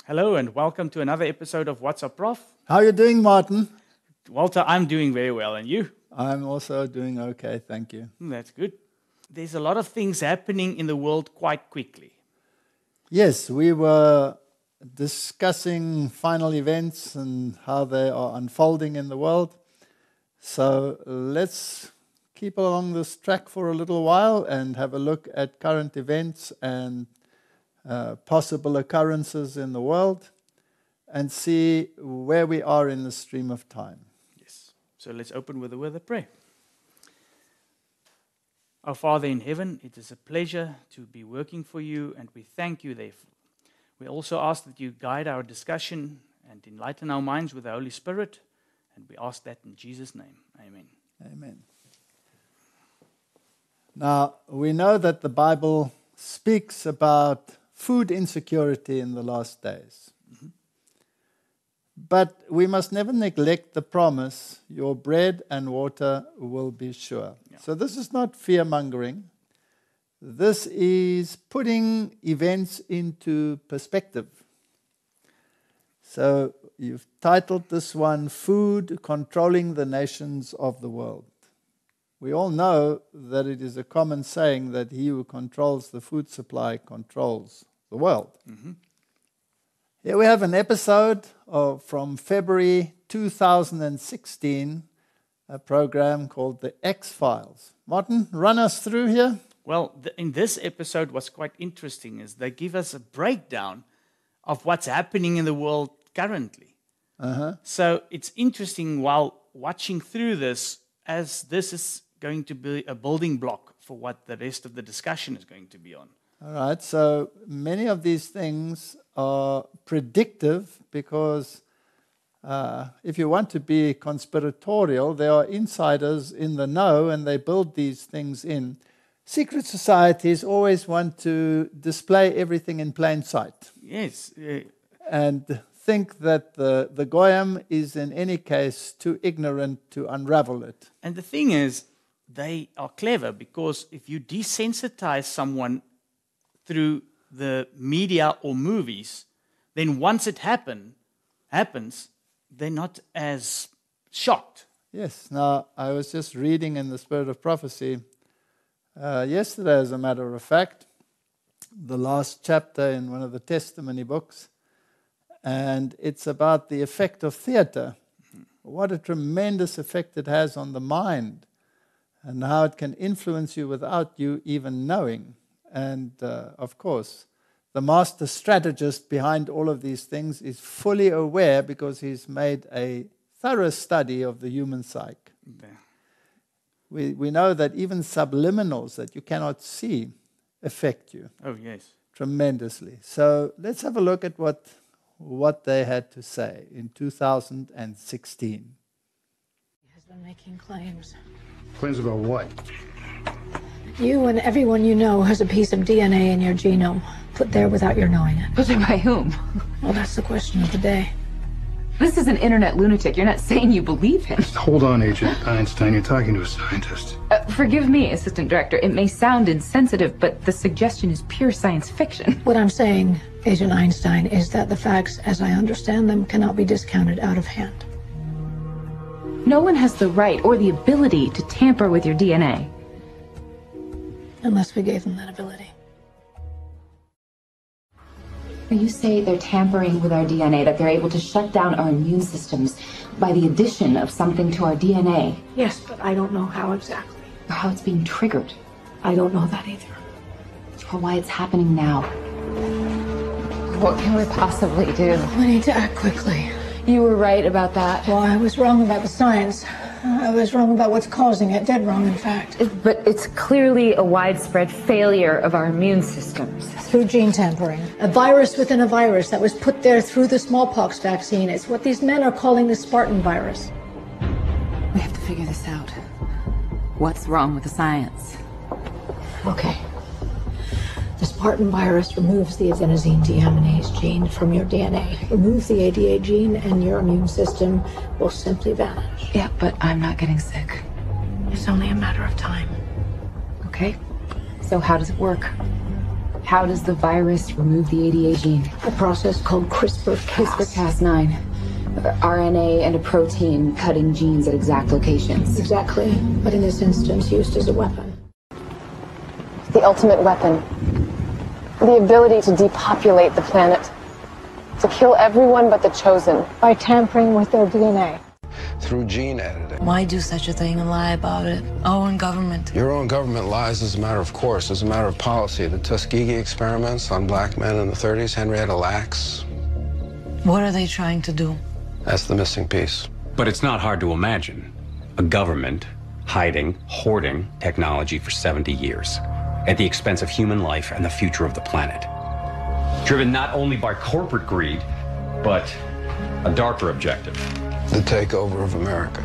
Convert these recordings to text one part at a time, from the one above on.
Hello and welcome to another episode of What's Up, Prof? How are you doing, Martin? Walter, I'm doing very well, and you? I'm also doing okay, thank you. That's good. There's a lot of things happening in the world quite quickly. Yes, we were discussing final events and how they are unfolding in the world. So let's keep along this track for a little while and have a look at current events and possible occurrences in the world and see where we are in the stream of time. Yes. So let's open with a word of prayer. Our Father in heaven, it is a pleasure to be working for you, and we thank you therefore. We also ask that you guide our discussion and enlighten our minds with the Holy Spirit, and we ask that in Jesus' name. Amen. Amen. Now, we know that the Bible speaks about food insecurity in the last days. Mm-hmm. But we must never neglect the promise, your bread and water will be sure. Yeah. So this is not fear-mongering. This is putting events into perspective. So you've titled this one, Food Controlling the Nations of the World. We all know that it is a common saying that he who controls the food supply controls the world. Mm-hmm. Here we have an episode from February 2016, a program called The X-Files. Martin, run us through here. Well, in this episode, what's quite interesting is they give us a breakdown of what's happening in the world currently. Uh-huh. So it's interesting while watching through this, as this is going to be a building block for what the rest of the discussion is going to be on. All right, so many of these things are predictive because if you want to be conspiratorial, there are insiders in the know and they build these things in. Secret societies always want to display everything in plain sight. Yes. And think that the Goyim is in any case too ignorant to unravel it. And the thing is, they are clever because if you desensitize someone through the media or movies, then once it happens, they're not as shocked. Yes. Now, I was just reading in the Spirit of Prophecy yesterday, as a matter of fact, the last chapter in one of the testimony books, and it's about the effect of theater. Mm-hmm. What a tremendous effect it has on the mind and how it can influence you without you even knowing. And, of course, the master strategist behind all of these things is fully aware because he's made a thorough study of the human psyche. Yeah. We know that even subliminals that you cannot see affect you. Oh, yes. Tremendously. So let's have a look at what they had to say in 2016. He has been making claims. Claims about what? You and everyone you know has a piece of DNA in your genome, put there without your knowing it. Put there by whom? Well, that's the question of the day. This is an internet lunatic. You're not saying you believe him. Just hold on, Agent Einstein. You're talking to a scientist. Forgive me, Assistant Director. It may sound insensitive, but the suggestion is pure science fiction. What I'm saying, Agent Einstein, is that the facts, as I understand them, cannot be discounted out of hand. No one has the right or the ability to tamper with your DNA. Unless we gave them that ability. You say they're tampering with our DNA, that they're able to shut down our immune systems by the addition of something to our DNA. Yes, but I don't know how exactly. Or how it's being triggered. I don't know that either. Or why it's happening now. What can we possibly do? We need to act quickly. You were right about that. Well, I was wrong about the science. I was wrong about what's causing it. Dead wrong, in fact. But it's clearly a widespread failure of our immune systems. Through gene tampering. A virus within a virus that was put there through the smallpox vaccine. It's what these men are calling the Spartan virus. We have to figure this out. What's wrong with the science? Okay. The Spartan virus removes the adenosine deaminase gene from your DNA. Remove the ADA gene and your immune system will simply vanish. Yeah, but I'm not getting sick. It's only a matter of time. Okay. So how does it work? How does the virus remove the ADA gene? A process called CRISPR-Cas. CRISPR-Cas9. RNA and a protein cutting genes at exact locations. Exactly, but in this instance used as a weapon. The ultimate weapon. The ability to depopulate the planet. To kill everyone but the chosen. By tampering with their DNA. Through gene editing. Why do such a thing and lie about it? Our own government. Your own government lies as a matter of course, as a matter of policy. The Tuskegee experiments on black men in the 30s, Henrietta Lacks. What are they trying to do? That's the missing piece. But it's not hard to imagine a government hiding, hoarding technology for 70 years at the expense of human life and the future of the planet. Driven not only by corporate greed, but a darker objective. The takeover of America.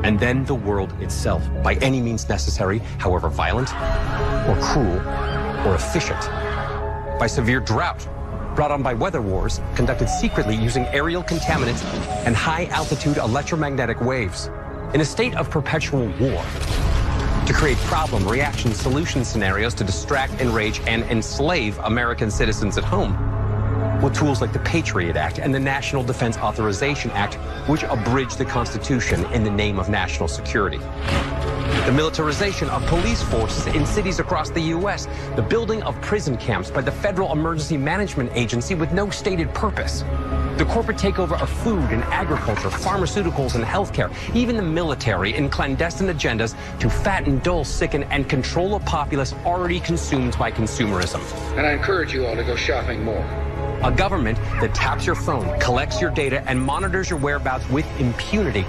And then the world itself, by any means necessary, however violent, or cruel, or efficient. By severe drought, brought on by weather wars, conducted secretly using aerial contaminants and high-altitude electromagnetic waves. In a state of perpetual war. To create problem, reaction, solution scenarios to distract, enrage, and enslave American citizens at home. With tools like the Patriot Act and the National Defense Authorization Act, which abridge the Constitution in the name of national security. The militarization of police forces in cities across the U.S., the building of prison camps by the Federal Emergency Management Agency with no stated purpose. The corporate takeover of food and agriculture, pharmaceuticals and healthcare, even the military in clandestine agendas to fatten, dull, sicken, and control a populace already consumed by consumerism. And I encourage you all to go shopping more. A government that taps your phone, collects your data, and monitors your whereabouts with impunity.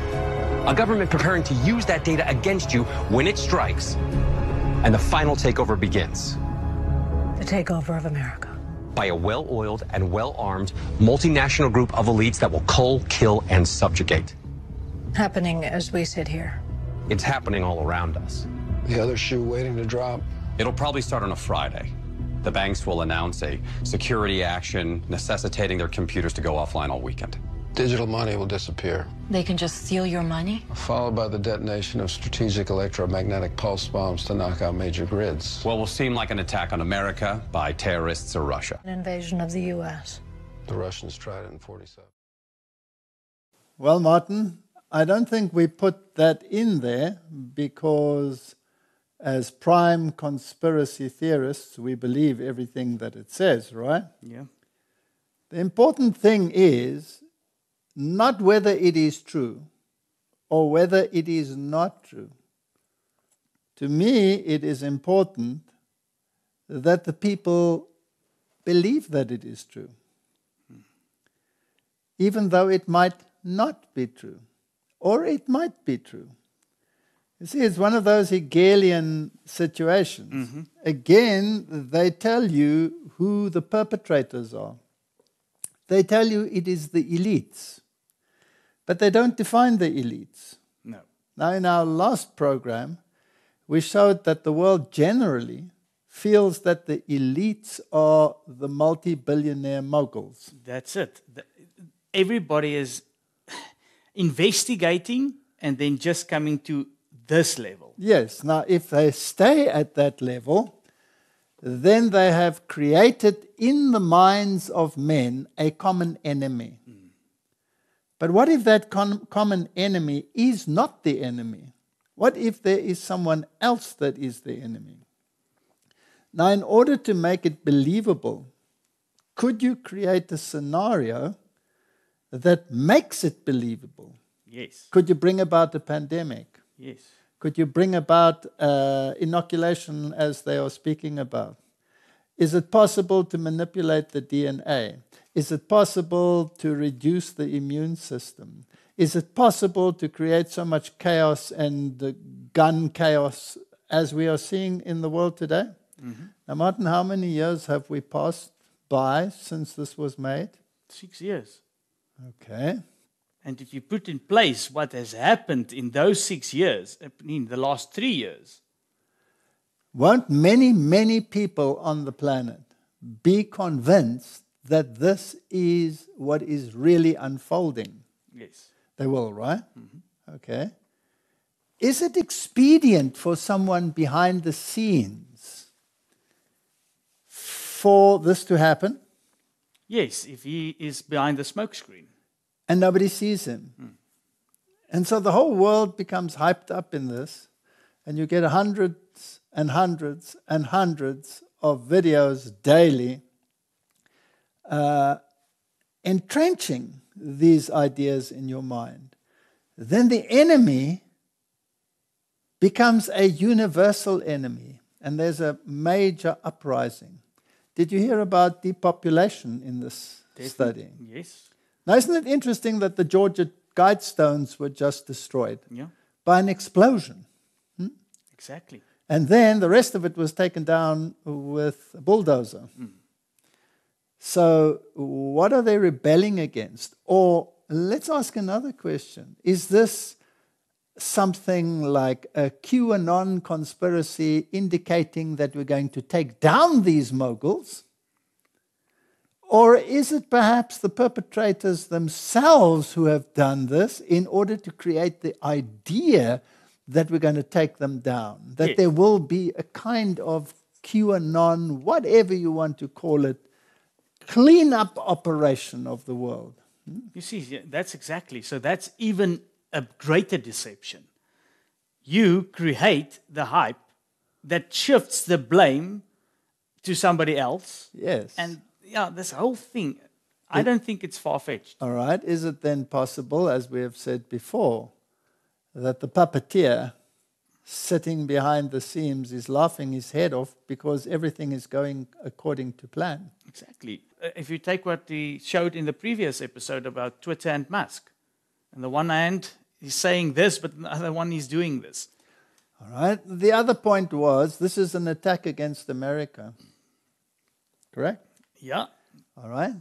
A government preparing to use that data against you when it strikes. And the final takeover begins. The takeover of America. By a well-oiled and well-armed multinational group of elites that will cull, kill, and subjugate. Happening as we sit here. It's happening all around us. The other shoe waiting to drop. It'll probably start on a Friday. The banks will announce a security action necessitating their computers to go offline all weekend. Digital money will disappear. They can just steal your money? Followed by the detonation of strategic electromagnetic pulse bombs to knock out major grids. What will seem like an attack on America by terrorists or Russia. An invasion of the U.S. The Russians tried it in 47. Well, Martin, I don't think we put that in there because as prime conspiracy theorists, we believe everything that it says, right? Yeah. The important thing is not whether it is true or whether it is not true. To me, it is important that the people believe that it is true, even though it might not be true, or it might be true. You see, it's one of those Hegelian situations. Mm-hmm. Again, they tell you who the perpetrators are. They tell you it is the elites. But they don't define the elites. No. Now, in our last program, we showed that the world generally feels that the elites are the multi-billionaire moguls. That's it. Everybody is investigating and then just coming to this level. Yes. Now, if they stay at that level, then they have created in the minds of men a common enemy. Mm. But what if that common enemy is not the enemy? What if there is someone else that is the enemy? Now, in order to make it believable, could you create a scenario that makes it believable? Yes. Could you bring about a pandemic? Yes. Could you bring about inoculation as they are speaking about? Is it possible to manipulate the DNA? Is it possible to reduce the immune system? Is it possible to create so much chaos and gun chaos as we are seeing in the world today? Mm-hmm. Now, Martin, how many years have we passed by since this was made? 6 years. Okay. And if you put in place what has happened in those 6 years, in the last 3 years, won't many, many people on the planet be convinced that this is what is really unfolding? Yes. They will, right? Mm-hmm. Okay. Is it expedient for someone behind the scenes for this to happen, Yes, if he is behind the smoke screen. and nobody sees him. And so the whole world becomes hyped up in this, and you get hundreds and hundreds and hundreds of videos daily entrenching these ideas in your mind. Then the enemy becomes a universal enemy, and there's a major uprising. Did you hear about depopulation in this study? Yes. Now, isn't it interesting that the Georgia Guidestones were just destroyed Yeah, by an explosion? exactly. And then the rest of it was taken down with a bulldozer. So what are they rebelling against? Or let's ask another question. Is this something like a QAnon conspiracy indicating that we're going to take down these moguls? Or is it perhaps the perpetrators themselves who have done this in order to create the idea that we're going to take them down? That there will be a kind of QAnon, whatever you want to call it, clean-up operation of the world. You see, that's exactly. So that's even a greater deception. You create the hype that shifts the blame to somebody else. Yes. And yeah, this whole thing, I don't think it's far-fetched. All right. Is it then possible, as we have said before, that the puppeteer sitting behind the scenes is laughing his head off because everything is going according to plan? Exactly. If you take what he showed in the previous episode about Twitter and Musk, on the one hand, he's saying this, but on the other one, he's doing this. All right. The other point was, this is an attack against America. Correct? Yeah. All right.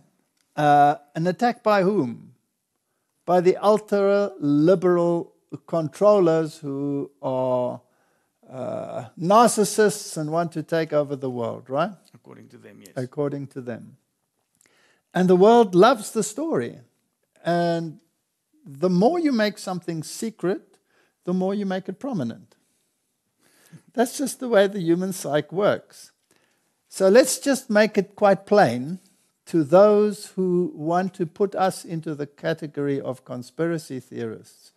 An attack by whom? By the ultra-liberal controllers who are narcissists and want to take over the world, right? According to them, yes. According to them. And the world loves the story. And the more you make something secret, the more you make it prominent. That's just the way the human psyche works. So let's just make it quite plain to those who want to put us into the category of conspiracy theorists.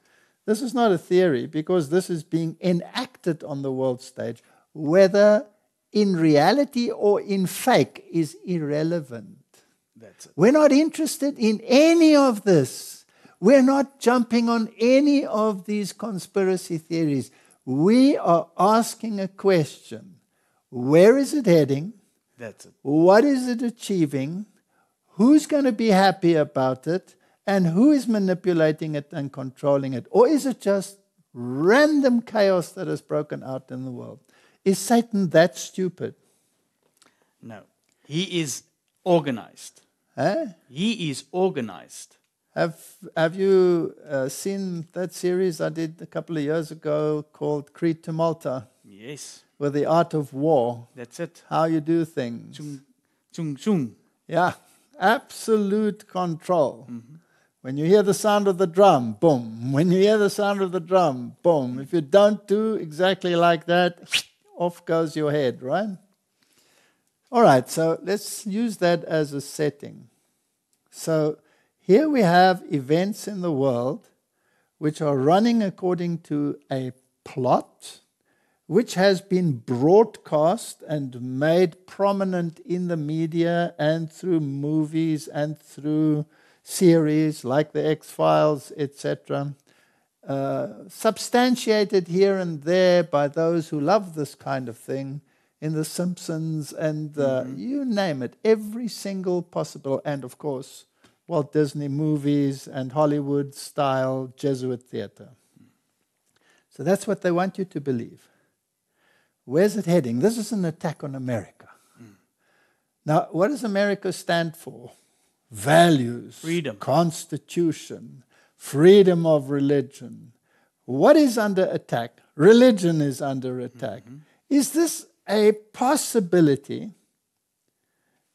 This is not a theory because this is being enacted on the world stage. Whether in reality or in fake is irrelevant. That's it. We're not interested in any of this. We're not jumping on any of these conspiracy theories. We are asking a question. Where is it heading? That's it. What is it achieving? Who's going to be happy about it? And who is manipulating it and controlling it? Or is it just random chaos that has broken out in the world? Is Satan that stupid? No. He is organized. He is organized. Have you seen that series I did a couple of years ago called Crete to Malta? Yes. With the art of war. That's it. How you do things. Chung, chung, chung. Yeah. Absolute control. Mm-hmm. When you hear the sound of the drum, boom. When you hear the sound of the drum, boom. If you don't do exactly like that, off goes your head, right? All right, so let's use that as a setting. So here we have events in the world which are running according to a plot which has been broadcast and made prominent in the media and through movies and through series like the X-Files, etc., substantiated here and there by those who love this kind of thing, in The Simpsons and you name it, every single possible, and of course, Walt Disney movies and Hollywood-style Jesuit theater. So that's what they want you to believe. Where's it heading? This is an attack on America. Now, what does America stand for? Values, freedom, constitution, freedom of religion. What is under attack? Religion is under attack. Is this a possibility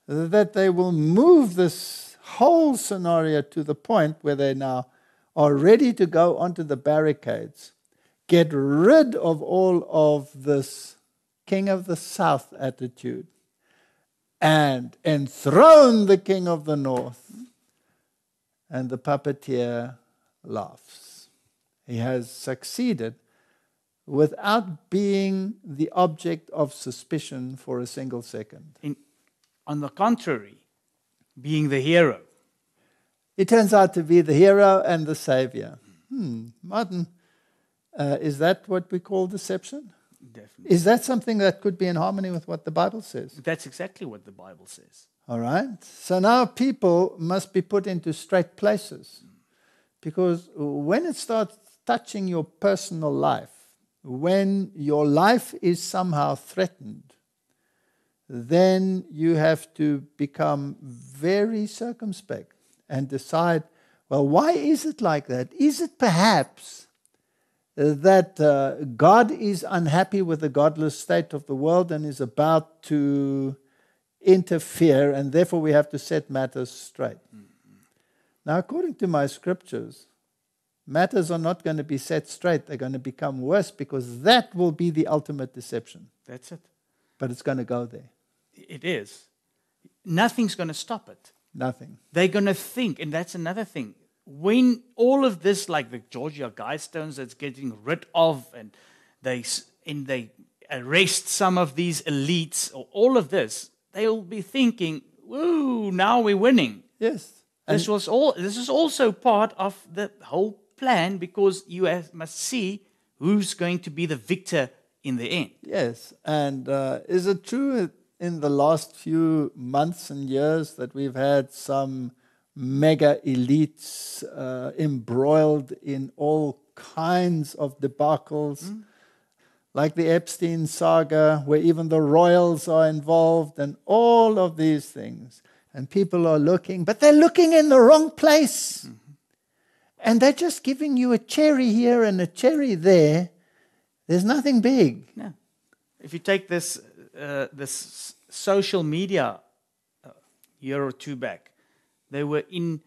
that they will move this whole scenario to the point where they now are ready to go onto the barricades, get rid of all of this King of the South attitude, and enthrone the king of the north. And the puppeteer laughs. He has succeeded without being the object of suspicion for a single second. On the contrary, being the hero. He turns out to be the hero and the savior. Martin, is that what we call deception? Definitely. Is that something that could be in harmony with what the Bible says? That's exactly what the Bible says. All right. So now people must be put into straight places. Because when it starts touching your personal life, when your life is somehow threatened, then you have to become very circumspect and decide, well, why is it like that? Is it perhaps that God is unhappy with the godless state of the world and is about to interfere, and therefore we have to set matters straight? Now, according to my scriptures, matters are not going to be set straight. They're going to become worse, because that will be the ultimate deception. That's it. But it's going to go there. It is. Nothing's going to stop it. Nothing. They're going to think, and that's another thing. When all of this, like the Georgia Guidestones that's getting rid of, and they arrest some of these elites, or all of this, they'll be thinking, "Woo! Now we're winning." Yes. This is also part of the whole plan, because you must see who's going to be the victor in the end. Yes. And is it true in the last few months and years that we've had some mega elites embroiled in all kinds of debacles, like the Epstein saga, where even the royals are involved, and all of these things? And people are looking, but they're looking in the wrong place. And they're just giving you a cherry here and a cherry there. There's nothing big. No. If you take this social media year or two back, they were in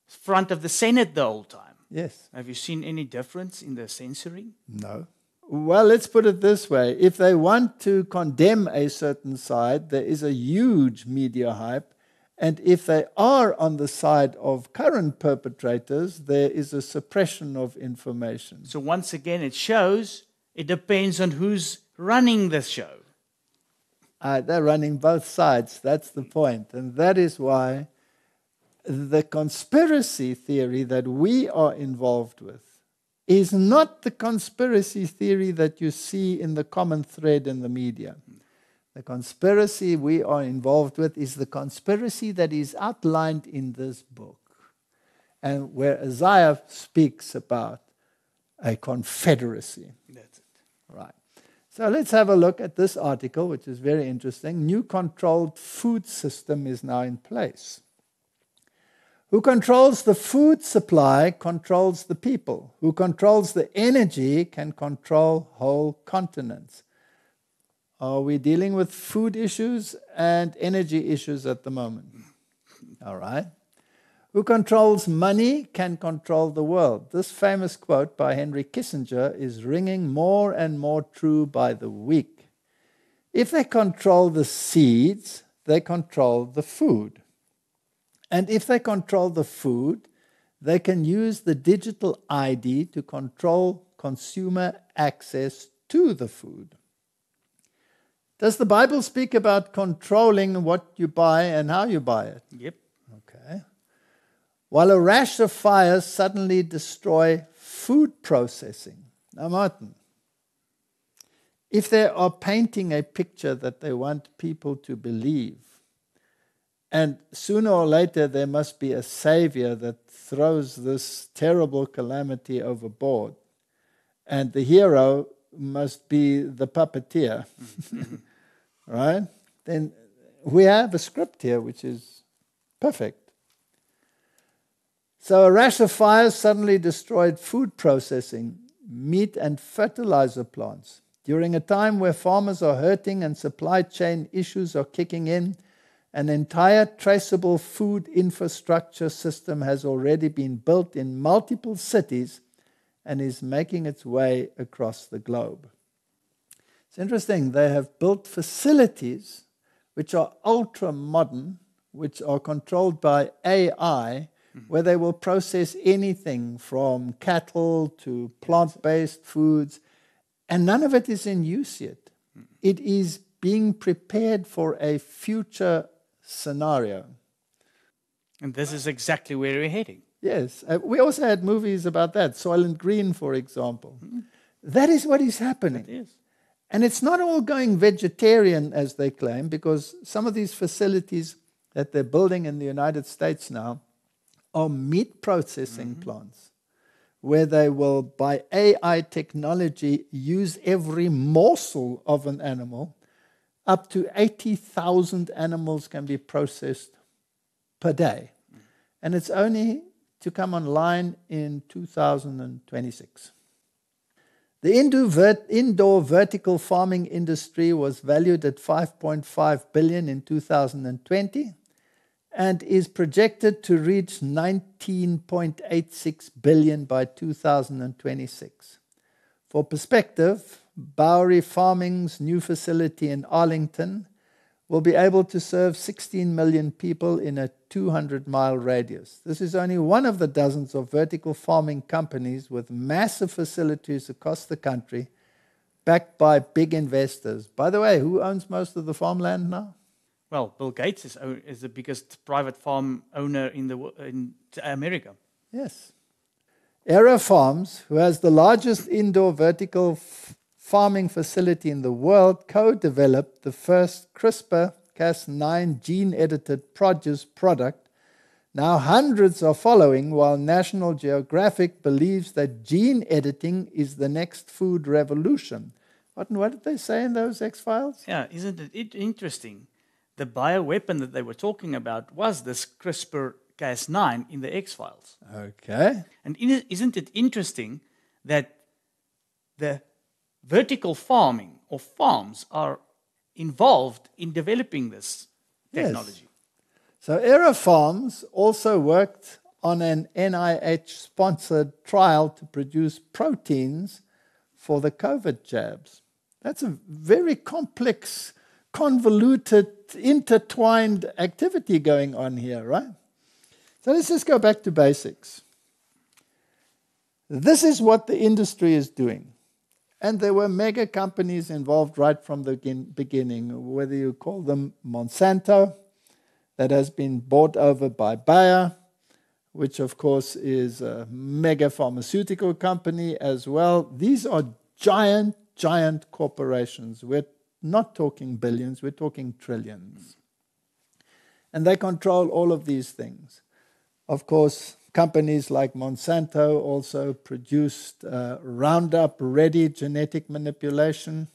front of the Senate the whole time. Yes. Have you seen any difference in the censoring? No. Well, let's put it this way. If they want to condemn a certain side, there is a huge media hype. And if they are on the side of current perpetrators, there is a suppression of information. So once again, it shows it depends on who's running the show. They're running both sides. That's the point. And that is why the conspiracy theory that we are involved with is not the conspiracy theory that you see in the common thread in the media. The conspiracy we are involved with is the conspiracy that is outlined in this book, and where Isaiah speaks about a confederacy. That's it. Right. So let's have a look at this article, which is very interesting. New controlled food system is now in place. Who controls the food supply controls the people. Who controls the energy can control whole continents. Are we dealing with food issues and energy issues at the moment? All right. Who controls money can control the world. This famous quote by Henry Kissinger is ringing more and more true by the week. If they control the seeds, they control the food. And if they control the food, they can use the digital ID to control consumer access to the food. Does the Bible speak about controlling what you buy and how you buy it? Yep. Okay. While a rash of fires suddenly destroy food processing. Now, Martin, if they are painting a picture that they want people to believe, and sooner or later there must be a savior that throws this terrible calamity overboard, and the hero must be the puppeteer, right? Then we have a script here which is perfect. So a rash of fires suddenly destroyed food processing, meat and fertilizer plants. During a time where farmers are hurting and supply chain issues are kicking in, an entire traceable food infrastructure system has already been built in multiple cities and is making its way across the globe. It's interesting, they have built facilities which are ultra-modern, which are controlled by AI, where they will process anything from cattle to plant-based foods, and none of it is in use yet. It is being prepared for a future scenario. And this is exactly where we're heading. Yes. We also had movies about that, Soylent Green, for example. That is what is happening. It is. And it's not all going vegetarian, as they claim, because some of these facilities that they're building in the United States now are meat processing plants, where they will, by AI technology, use every morsel of an animal. Up to 80,000 animals can be processed per day. And it's only to come online in 2026. The indoor vertical farming industry was valued at $5.5 billion in 2020 and is projected to reach $19.86 billion by 2026. For perspective, Bowery Farming's new facility in Arlington will be able to serve 16 million people in a 200-mile radius. This is only one of the dozens of vertical farming companies with massive facilities across the country, backed by big investors. By the way, who owns most of the farmland now? Well, Bill Gates is the biggest private farm owner in America. Yes. Era Farms, who has the largest indoor vertical farming facility in the world, co-developed the first CRISPR-Cas9 gene-edited produce product. Now hundreds are following, while National Geographic believes that gene editing is the next food revolution. What did they say in those X-Files? Yeah, isn't it interesting? The bioweapon that they were talking about was this CRISPR-Cas9 in the X-Files. Okay. And isn't it interesting that the vertical farming or farms are involved in developing this technology? Yes. So Era Farms also worked on an NIH-sponsored trial to produce proteins for the COVID jabs. That's a very complex, convoluted, intertwined activity going on here, right? So let's just go back to basics. This is what the industry is doing. And there were mega companies involved right from the beginning, whether you call them Monsanto, that has been bought over by Bayer, which of course is a mega pharmaceutical company as well. These are giant, giant corporations. We're not talking billions, we're talking trillions. And they control all of these things. Of course, companies like Monsanto also produced Roundup-ready genetic manipulation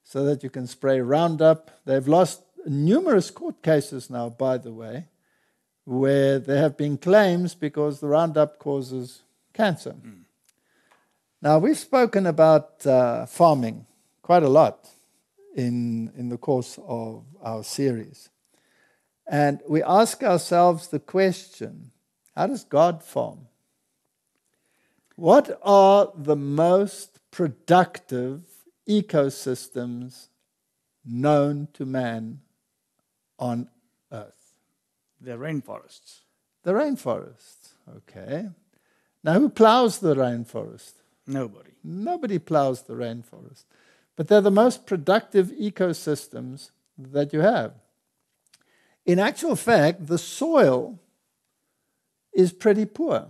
so that you can spray Roundup. They've lost numerous court cases now, by the way, where there have been claims because the Roundup causes cancer. Now, we've spoken about farming quite a lot in the course of our series. And we ask ourselves the question, how does God farm? What are the most productive ecosystems known to man on Earth? The rainforests. The rainforests, okay. Now, who plows the rainforest? Nobody. Nobody plows the rainforest. But they're the most productive ecosystems that you have. In actual fact, the soil is pretty poor.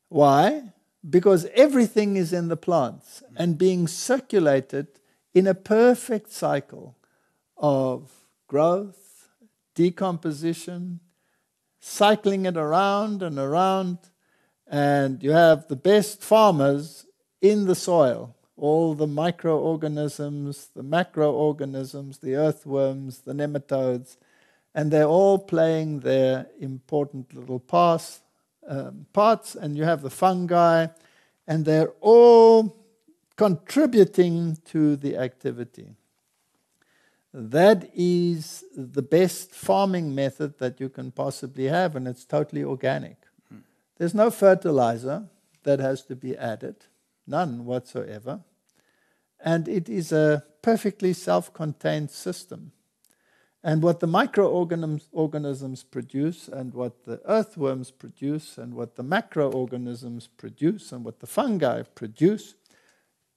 Why? Because everything is in the plants and being circulated in a perfect cycle of growth, decomposition, cycling it around and around, and you have the best farmers in the soil, all the microorganisms, the macroorganisms, the earthworms, the nematodes, and they're all playing their important little parts, and you have the fungi, and they're all contributing to the activity. That is the best farming method that you can possibly have, and it's totally organic. There's no fertilizer that has to be added, none whatsoever, and it is a perfectly self-contained system. And what the microorganisms produce, and what the earthworms produce, and what the macroorganisms produce, and what the fungi produce,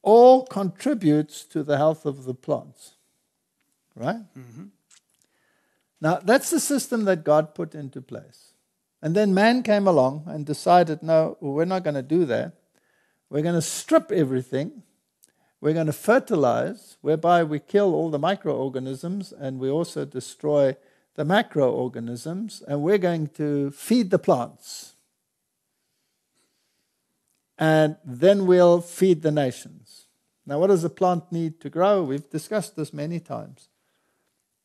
all contributes to the health of the plants. Right? Mm-hmm. Now, that's the system that God put into place. And then man came along and decided, no, we're not going to do that. We're going to strip everything. We're going to fertilize, whereby we kill all the microorganisms and we also destroy the macroorganisms, and we're going to feed the plants. And then we'll feed the nations. Now, what does a plant need to grow? We've discussed this many times.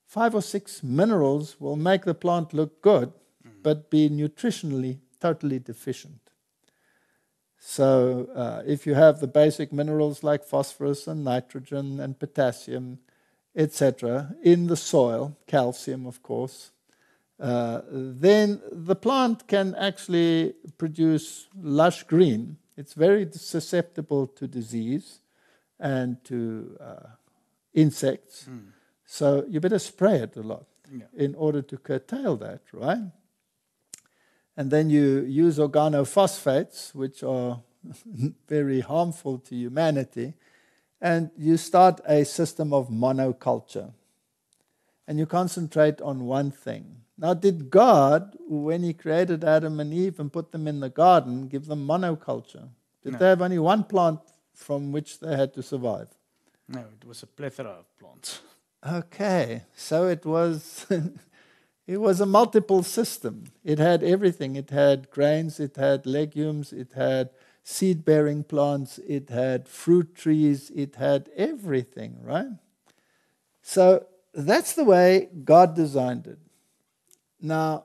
5 or 6 minerals will make the plant look good, but be nutritionally totally deficient. So if you have the basic minerals like phosphorus and nitrogen and potassium, etc., in the soil, calcium of course, then the plant can actually produce lush green. It's very susceptible to disease and to insects. So you better spray it a lot in order to curtail that, right? And then you use organophosphates, which are very harmful to humanity, and you start a system of monoculture. And you concentrate on one thing. Now, did God, when He created Adam and Eve and put them in the garden, give them monoculture? Did they have only one plant from which they had to survive? No, it was a plethora of plants. Okay, so it was it was a multiple system. It had everything. It had grains, it had legumes, it had seed-bearing plants, it had fruit trees, it had everything, right? So that's the way God designed it. Now,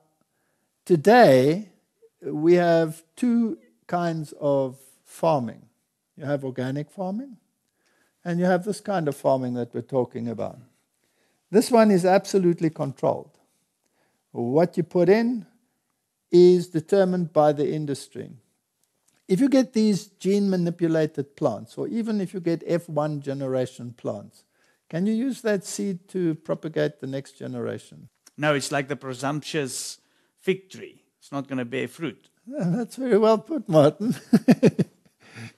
today, we have 2 kinds of farming. You have organic farming, and you have this kind of farming that we're talking about. This one is absolutely controlled. What you put in is determined by the industry. If you get these gene-manipulated plants, or even if you get F1 generation plants, can you use that seed to propagate the next generation? No, it's like the presumptuous fig tree. It's not going to bear fruit. That's very well put, Martin.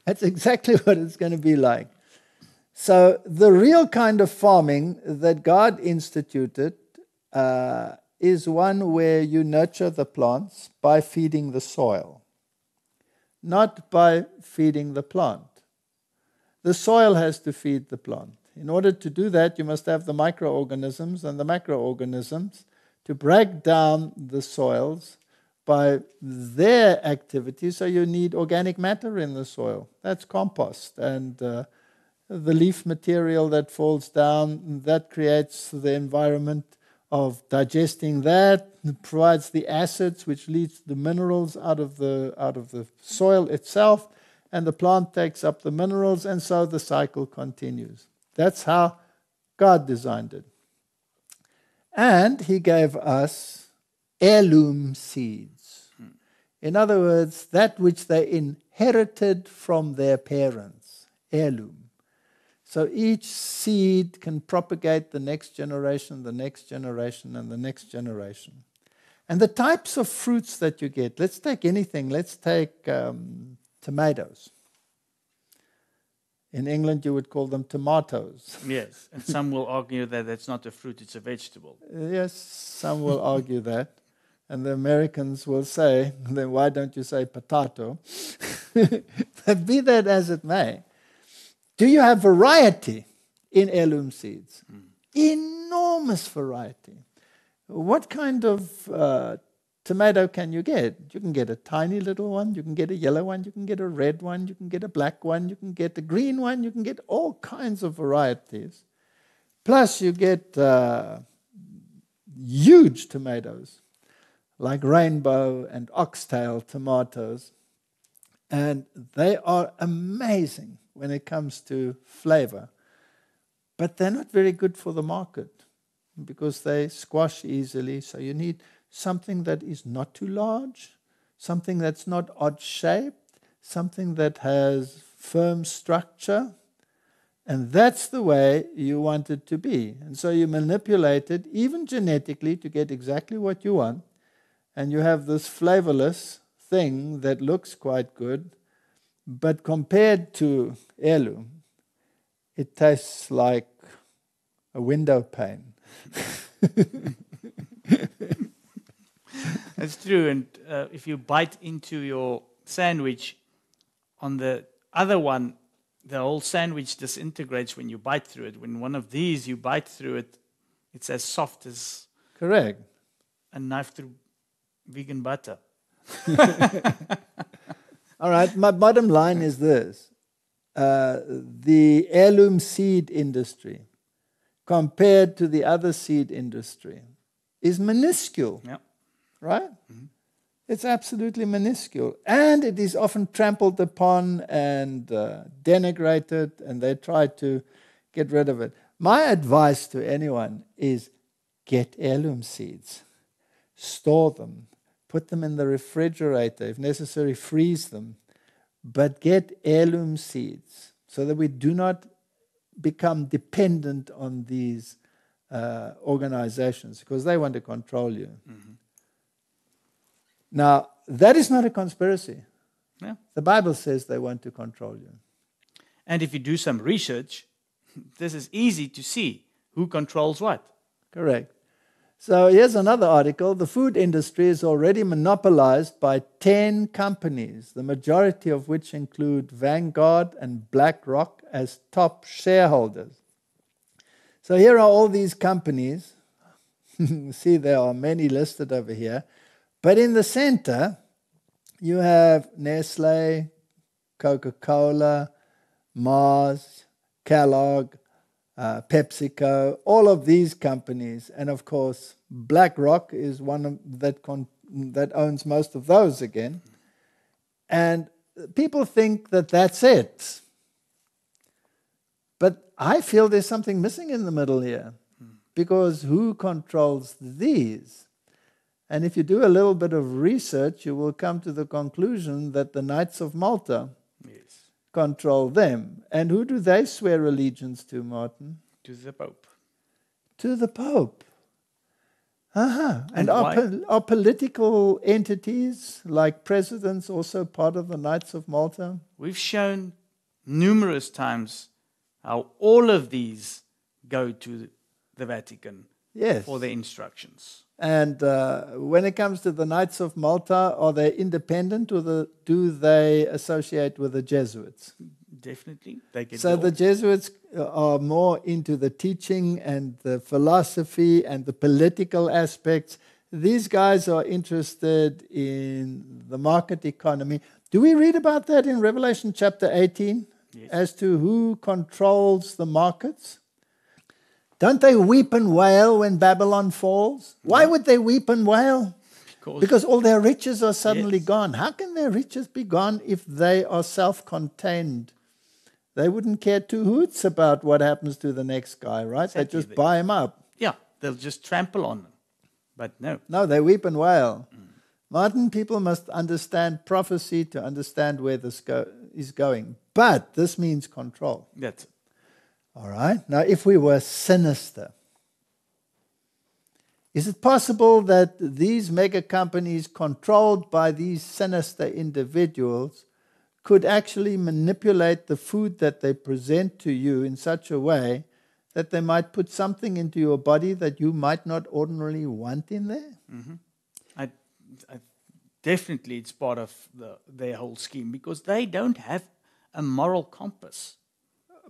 That's exactly what it's going to be like. So the real kind of farming that God instituted is one where you nurture the plants by feeding the soil, not by feeding the plant. The soil has to feed the plant. In order to do that, you must have the microorganisms and the macroorganisms to break down the soils by their activity. So you need organic matter in the soil. That's compost. And the leaf material that falls down, that creates the environment of digesting that, provides the acids which leads the minerals out of the soil itself, and the plant takes up the minerals, and so the cycle continues. That's how God designed it. And He gave us heirloom seeds. In other words, that which they inherited from their parents, heirloom. So each seed can propagate the next generation, the next generation, and the next generation. And the types of fruits that you get, let's take anything. Let's take tomatoes. In England, you would call them tomatoes. Yes, and some will argue that that's not a fruit, it's a vegetable. Yes, some will argue that. And the Americans will say, then why don't you say potato? But be that as it may, do you have variety in heirloom seeds? Enormous variety. What kind of tomato can you get? You can get a tiny little one, you can get a yellow one, you can get a red one, you can get a black one, you can get a green one, you can get all kinds of varieties. Plus you get huge tomatoes, like rainbow and oxtail tomatoes. And they are amazing when it comes to flavor. But they're not very good for the market because they squash easily. So you need something that is not too large, something that's not odd-shaped, something that has firm structure. And that's the way you want it to be. And so you manipulate it, even genetically, to get exactly what you want. And you have this flavorless thing that looks quite good, but compared to heirloom, it tastes like a window pane. That's true. And if you bite into your sandwich, on the other one, the whole sandwich disintegrates when you bite through it. When one of these, you bite through it, it's as soft as Correct. a knife through vegan butter. All right, my bottom line is this. The heirloom seed industry, compared to the other seed industry, is minuscule. Yeah. Right? Mm-hmm. It's absolutely minuscule. And it is often trampled upon and denigrated, and they try to get rid of it. My advice to anyone is get heirloom seeds. Store them. Put them in the refrigerator. If necessary, freeze them. But get heirloom seeds so that we do not become dependent on these organizations, because they want to control you. Mm-hmm. Now, that is not a conspiracy. Yeah. The Bible says they want to control you. And if you do some research, this is easy to see who controls what. Correct. So here's another article. The food industry is already monopolized by 10 companies, the majority of which include Vanguard and BlackRock as top shareholders. So here are all these companies. See, there are many listed over here. But in the center, you have Nestle, Coca-Cola, Mars, Kellogg, PepsiCo, all of these companies. And of course, BlackRock is one of that owns most of those again. And people think that that's it. But I feel there's something missing in the middle here. Because who controls these? And if you do a little bit of research, you will come to the conclusion that the Knights of Malta control them. And who do they swear allegiance to, Martin? To the Pope. To the Pope. Uh-huh. And why? Are political entities like presidents also part of the Knights of Malta? We've shown numerous times how all of these go to the Vatican for their instructions. And when it comes to the Knights of Malta, are they independent or do they associate with the Jesuits? Definitely. They get so the Jesuits are more into the teaching and the philosophy and the political aspects. These guys are interested in the market economy. Do we read about that in Revelation chapter 18? Yes. As to who controls the markets? Don't they weep and wail when Babylon falls? Why would they weep and wail? Because all their riches are suddenly gone. How can their riches be gone if they are self-contained? They wouldn't care two hoots about what happens to the next guy, right? Exactly. They just buy him up. Yeah, they'll just trample on them. But no. No, they weep and wail. Martin, people must understand prophecy to understand where this is going. But this means control. That's it. All right. Now, if we were sinister, is it possible that these mega companies controlled by these sinister individuals could actually manipulate the food that they present to you in such a way that they might put something into your body that you might not ordinarily want in there? Mm-hmm. I definitely, it's part of their whole scheme because they don't have a moral compass.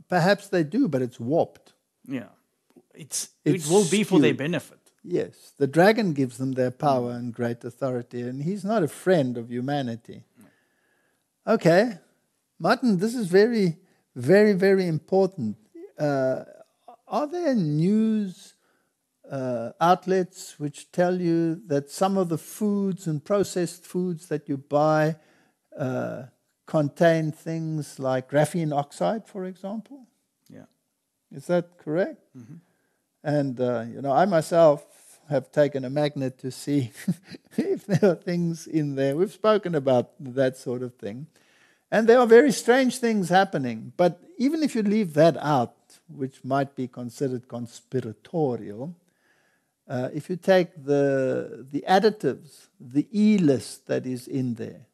Perhaps they do, but it's warped. Yeah. It will be for their benefit. Yes. The dragon gives them their power and great authority, and he's not a friend of humanity. Okay. Martin, this is very, very, very important. Are there news outlets which tell you that some of the foods and processed foods that you buy contain things like graphene oxide, for example? Yeah. Is that correct? Mm-hmm. And, I myself have taken a magnet to see if there are things in there. We've spoken about that sort of thing. And there are very strange things happening. But even if you leave that out, which might be considered conspiratorial, if you take the additives, the E list that is in there,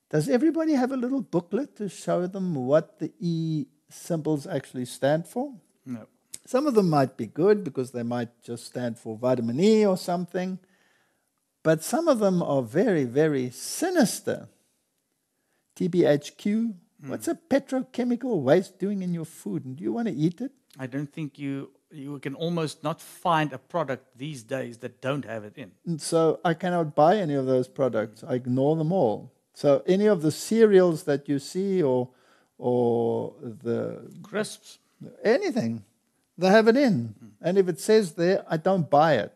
does everybody have a little booklet to show them what the E symbols actually stand for? No. Some of them might be good because they might just stand for vitamin E or something. But some of them are very, very sinister. TBHQ. What's a petrochemical waste doing in your food? And do you want to eat it? I don't think you can almost not find a product these days that don't have it in. And so I cannot buy any of those products. I ignore them all. So any of the cereals that you see or the crisps, anything, they have it in. And if it says there, I don't buy it.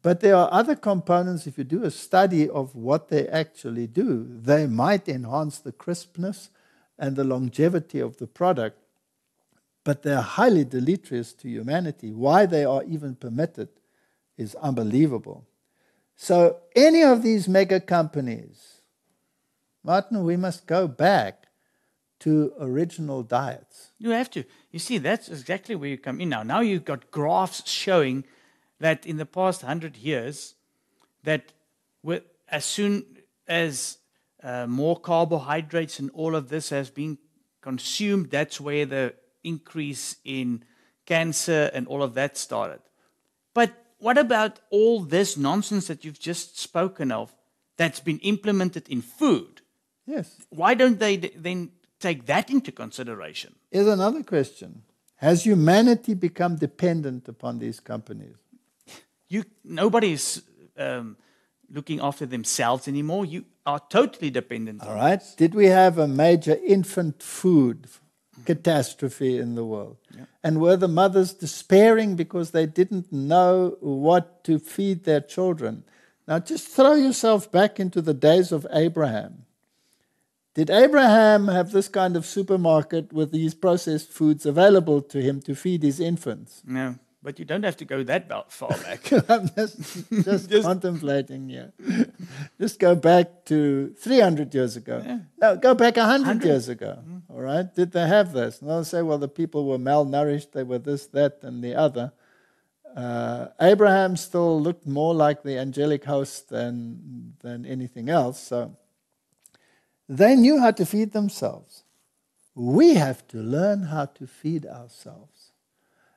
But there are other components, if you do a study of what they actually do, they might enhance the crispness and the longevity of the product, but they're highly deleterious to humanity. Why they are even permitted is unbelievable. So any of these mega companies, Martin, we must go back to original diets. You have to. You see, that's exactly where you come in now. Now you've got graphs showing that in the past 100 years, that as soon as more carbohydrates and all of this has been consumed, that's where the increase in cancer and all of that started. But what about all this nonsense that you've just spoken of that's been implemented in food? Yes. Why don't they then take that into consideration? Here's another question. Has humanity become dependent upon these companies? Nobody's looking after themselves anymore. You are totally dependent on right. this. Did we have a major infant food catastrophe in the world? Yeah. And were the mothers despairing because they didn't know what to feed their children? Now just throw yourself back into the days of Abraham. Did Abraham have this kind of supermarket with these processed foods available to him to feed his infants? No, but you don't have to go that far back. I'm just contemplating here. Just go back to 300 years ago. Yeah. No, go back 100 years ago. All right? Did they have this? And they'll say, well, the people were malnourished, they were this, that, and the other. Abraham still looked more like the angelic host than anything else. So they knew how to feed themselves. We have to learn how to feed ourselves.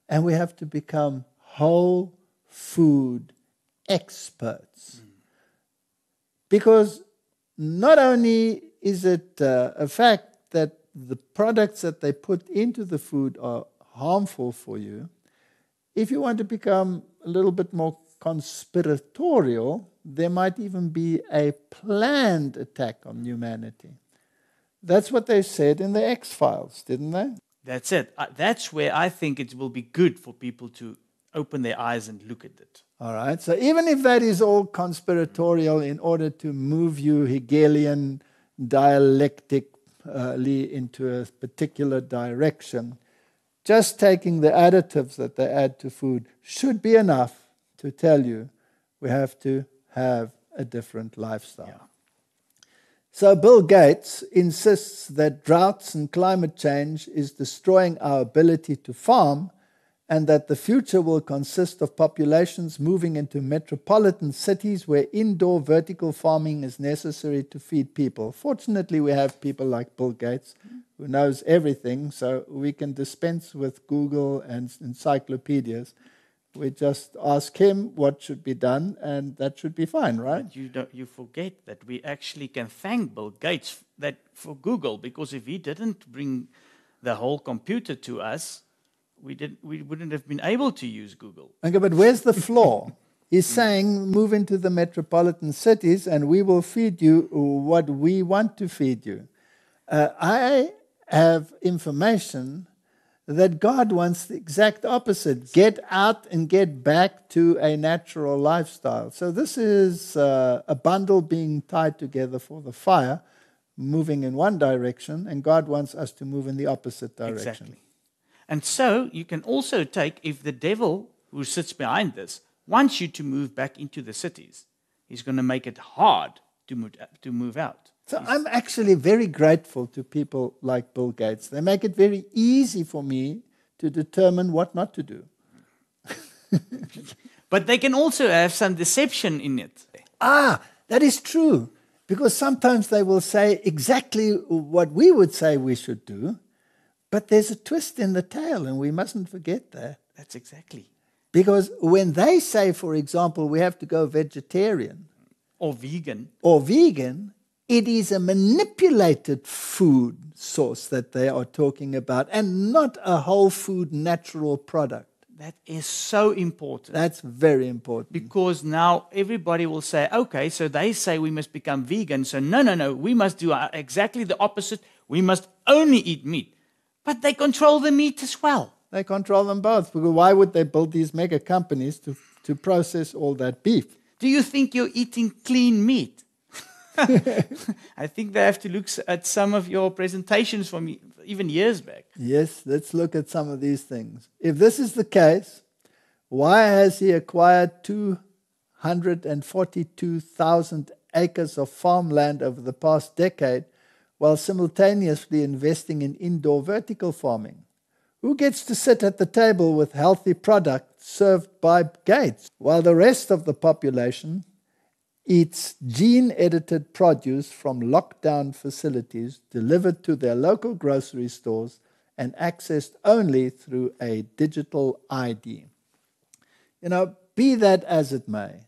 And we have to become whole food experts. Because not only is it a fact that the products that they put into the food are harmful for you, if you want to become a little bit more conspiratorial, there might even be a planned attack on humanity. That's what they said in the X-Files, didn't they? That's it. That's where I think it will be good for people to open their eyes and look at it. All right. So even if that is all conspiratorial in order to move you Hegelian dialectically into a particular direction, just taking the additives that they add to food should be enough to tell you we have to have a different lifestyle. Yeah. So Bill Gates insists that droughts and climate change is destroying our ability to farm, and that the future will consist of populations moving into metropolitan cities where indoor vertical farming is necessary to feed people. Fortunately, we have people like Bill Gates who knows everything, so we can dispense with Google and encyclopedias. We just ask him what should be done, and that should be fine, right? But you forget that we actually can thank Bill Gates for Google, because if he didn't bring the whole computer to us, we wouldn't have been able to use Google. Okay, but where's the flaw? He's saying move into the metropolitan cities and we will feed you what we want to feed you. I have information that God wants the exact opposite. Get out and get back to a natural lifestyle. So this is a bundle being tied together for the fire, moving in one direction, and God wants us to move in the opposite direction. Exactly. And so you can also take, if the devil who sits behind this wants you to move back into the cities, he's going to make it hard to move out. So I'm actually very grateful to people like Bill Gates. They make it very easy for me to determine what not to do. But they can also have some deception in it. That is true. Because sometimes they will say exactly what we would say we should do, but there's a twist in the tail, and we mustn't forget that. That's exactly. Because when they say, for example, we have to go vegetarian or vegan, it is a manipulated food source that they are talking about and not a whole food natural product. That is so important. That's very important. Because now everybody will say, okay, so they say we must become vegan, so no, we must do exactly the opposite. We must only eat meat. But they control the meat as well. They control them both. Because why would they build these mega companies to process all that beef? Do you think you're eating clean meat? I think they have to look at some of your presentations from even years back. Yes, let's look at some of these things. If this is the case, why has he acquired 242,000 acres of farmland over the past decade while simultaneously investing in indoor vertical farming? Who gets to sit at the table with healthy products served by Gates while the rest of the population eats gene-edited produce from lockdown facilities delivered to their local grocery stores and accessed only through a digital ID? Be that as it may,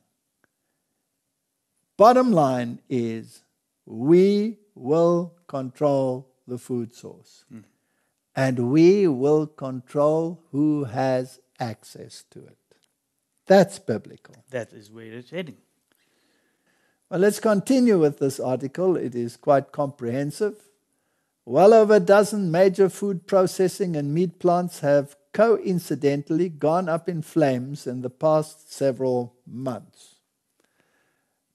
bottom line is we will control the food source. And we will control who has access to it. That's biblical. That is where it's heading. Well, let's continue with this article. It is quite comprehensive. Well over a dozen major food processing and meat plants have coincidentally gone up in flames in the past several months.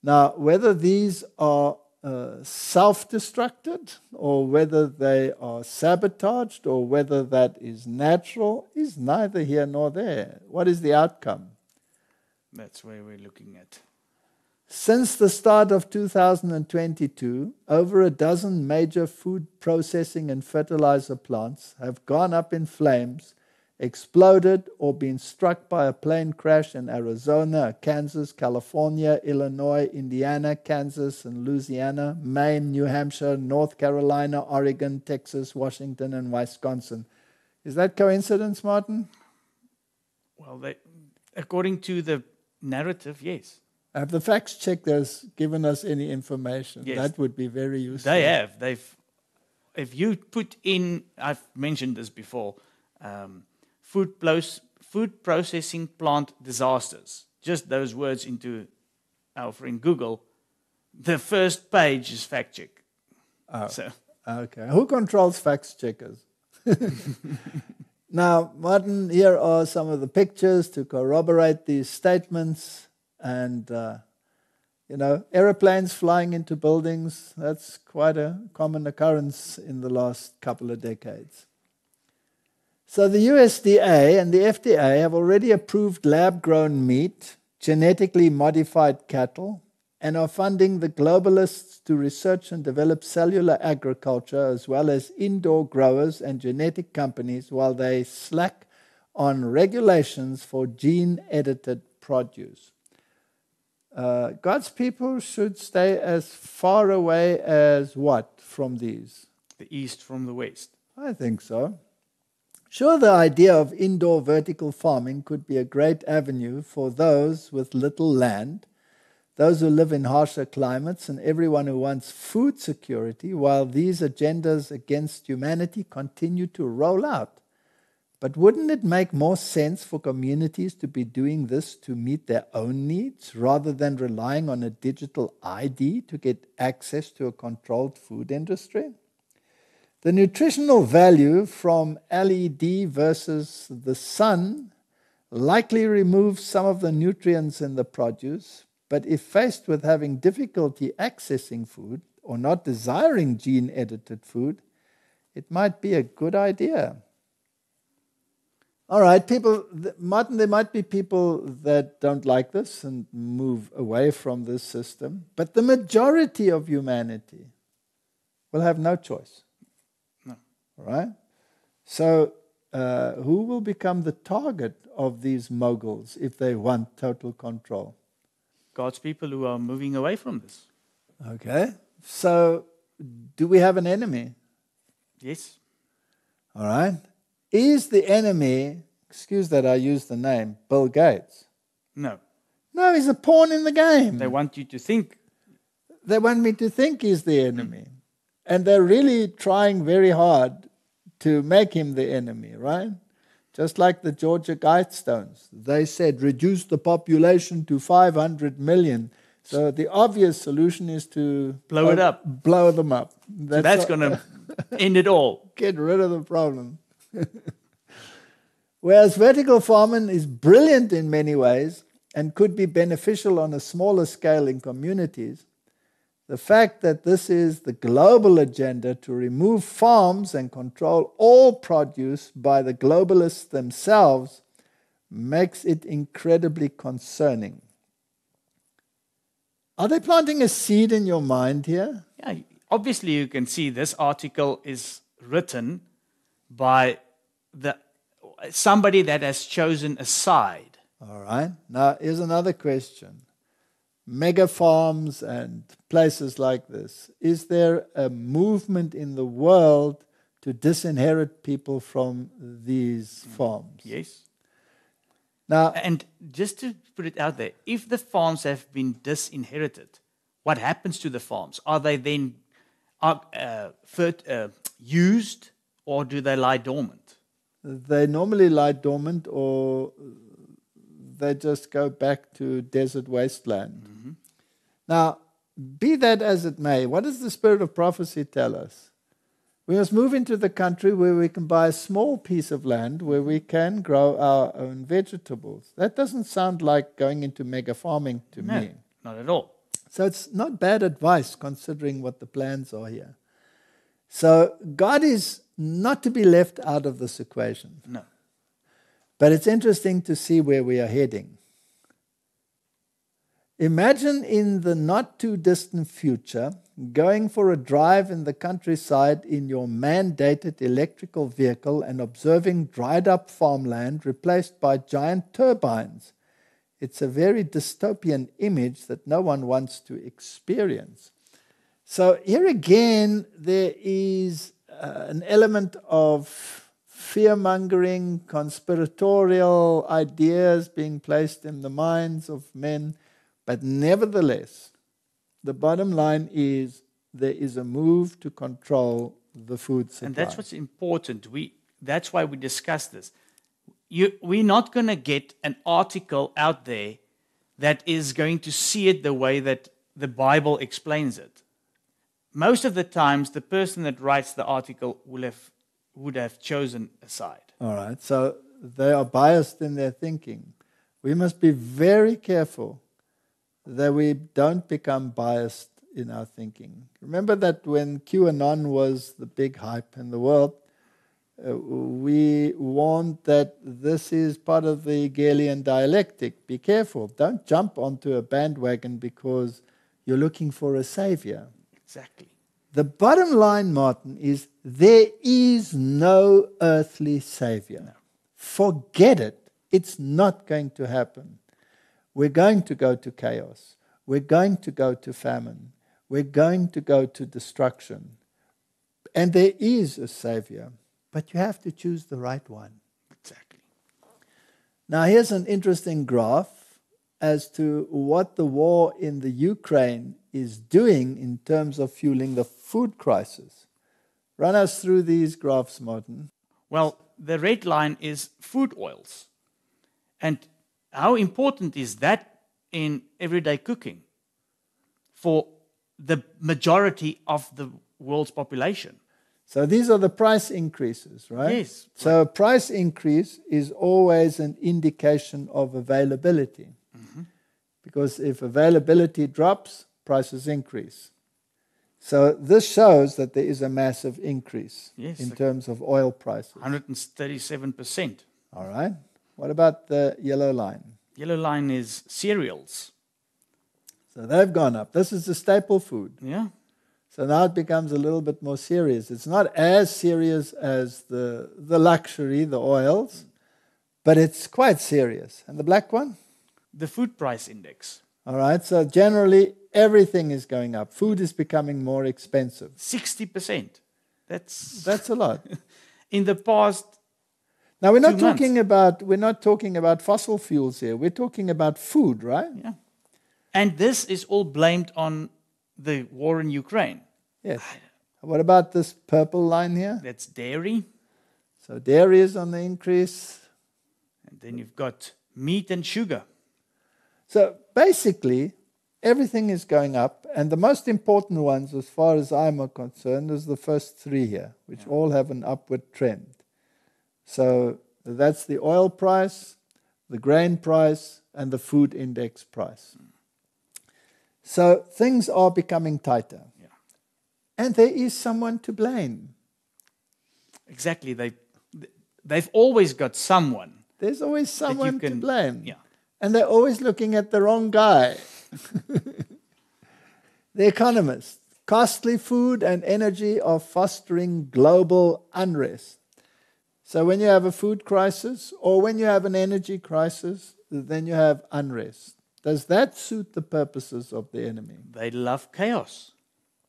Now, whether these are self-destructed or whether they are sabotaged or whether that is natural is neither here nor there. What is the outcome? That's where we're looking at. Since the start of 2022, over a dozen major food processing and fertilizer plants have gone up in flames, exploded, or been struck by a plane crash in Arizona, Kansas, California, Illinois, Indiana, Kansas, and Louisiana, Maine, New Hampshire, North Carolina, Oregon, Texas, Washington, and Wisconsin. Is that coincidence, Martin? Well, according to the narrative, yes. Have the facts check there's given us any information? Yes. That would be very useful. They have. If you put in, I've mentioned this before, food processing plant disasters, just those words into our friend Google, the first page is fact check. Okay. Who controls fact checkers? Now, Martin, here are some of the pictures to corroborate these statements. And, aeroplanes flying into buildings, that's quite a common occurrence in the last couple of decades. So the USDA and the FDA have already approved lab-grown meat, genetically modified cattle, and are funding the globalists to research and develop cellular agriculture as well as indoor growers and genetic companies while they slack on regulations for gene-edited produce. God's people should stay as far away as what from these? The east from the west. I think so. Sure, the idea of indoor vertical farming could be a great avenue for those with little land, those who live in harsher climates, and everyone who wants food security, while these agendas against humanity continue to roll out. But wouldn't it make more sense for communities to be doing this to meet their own needs rather than relying on a digital ID to get access to a controlled food industry? The nutritional value from LED versus the sun likely removes some of the nutrients in the produce, but if faced with having difficulty accessing food or not desiring gene-edited food, it might be a good idea. All right, Martin, there might be people that don't like this and move away from this system, but the majority of humanity, will have no choice. No. All right? So, who will become the target of these moguls if they want total control? God's people who are moving away from this. Okay. So, do we have an enemy? Yes. All right. Is the enemy, excuse that I use the name, Bill Gates? No. No, he's a pawn in the game. They want you to think. They want me to think he's the enemy. And they're really trying very hard to make him the enemy, right? Just like the Georgia Guidestones. They said reduce the population to 500 million. So the obvious solution is to blow it up. Blow them up. That's going to end it all. Get rid of the problem. Whereas vertical farming is brilliant in many ways and could be beneficial on a smaller scale in communities, the fact that this is the global agenda to remove farms and control all produce by the globalists themselves makes it incredibly concerning. Are they planting a seed in your mind here? Yeah, obviously you can see this article is written by somebody that has chosen a side. All right. Now, here's another question. Mega farms and places like this, is there a movement in the world to disinherit people from these farms? Yes. Now, and just to put it out there, if the farms have been disinherited, what happens to the farms? Are they then used, or do they lie dormant? They normally lie dormant, or they just go back to desert wasteland. Mm-hmm. Now, be that as it may, what does the spirit of prophecy tell us? We must move into the country where we can buy a small piece of land where we can grow our own vegetables. That doesn't sound like going into mega farming to me. Not at all. So it's not bad advice considering what the plans are here. So God is not to be left out of this equation. No. But it's interesting to see where we are heading. Imagine in the not too distant future going for a drive in the countryside in your mandated electrical vehicle and observing dried up farmland replaced by giant turbines. It's a very dystopian image that no one wants to experience. So here again, there is an element of fear-mongering, conspiratorial ideas being placed in the minds of men. But nevertheless, the bottom line is there is a move to control the food supply. And that's what's important. That's why we discuss this. We're not going to get an article out there that is going to see it the way that the Bible explains it. Most of the times, the person that writes the article would have chosen a side. All right, so they are biased in their thinking. We must be very careful that we don't become biased in our thinking. Remember that when QAnon was the big hype in the world, we warned that this is part of the Hegelian dialectic. Be careful. Don't jump onto a bandwagon because you're looking for a savior. Exactly. The bottom line, Martin, is there is no earthly savior. No. Forget it. It's not going to happen. We're going to go to chaos. We're going to go to famine. We're going to go to destruction. And there is a savior, but you have to choose the right one. Exactly. Now here's an interesting graph as to what the war in the Ukraine is doing in terms of fueling the food crisis. Run us through these graphs, Martin. Well, the red line is food oils. And how important is that in everyday cooking for the majority of the world's population? So these are the price increases, right? Yes. So a price increase is always an indication of availability. Mm-hmm. Because if availability drops, prices increase. So this shows that there is a massive increase in terms of oil prices. 137%. All right. What about the yellow line? Yellow line is cereals. So they've gone up. This is the staple food. Yeah. So now it becomes a little bit more serious. It's not as serious as the luxury, the oils, but it's quite serious. And the black one? The food price index. All right, so generally everything is going up. Food is becoming more expensive. 60%. That's a lot. In the past. Now we're not talking about fossil fuels here. We're talking about food, right? Yeah. And this is all blamed on the war in Ukraine. Yes. What about this purple line here? That's dairy. So dairy is on the increase. And then you've got meat and sugar. So basically, everything is going up. And the most important ones, as far as I'm concerned, is the first three here, which all have an upward trend. So that's the oil price, the grain price, and the food index price. So things are becoming tighter. Yeah. And there is someone to blame. Exactly. They've always got someone. There's always someone to blame. Yeah. And they're always looking at the wrong guy. The Economist. Costly food and energy are fostering global unrest. So when you have a food crisis or when you have an energy crisis, then you have unrest. Does that suit the purposes of the enemy? They love chaos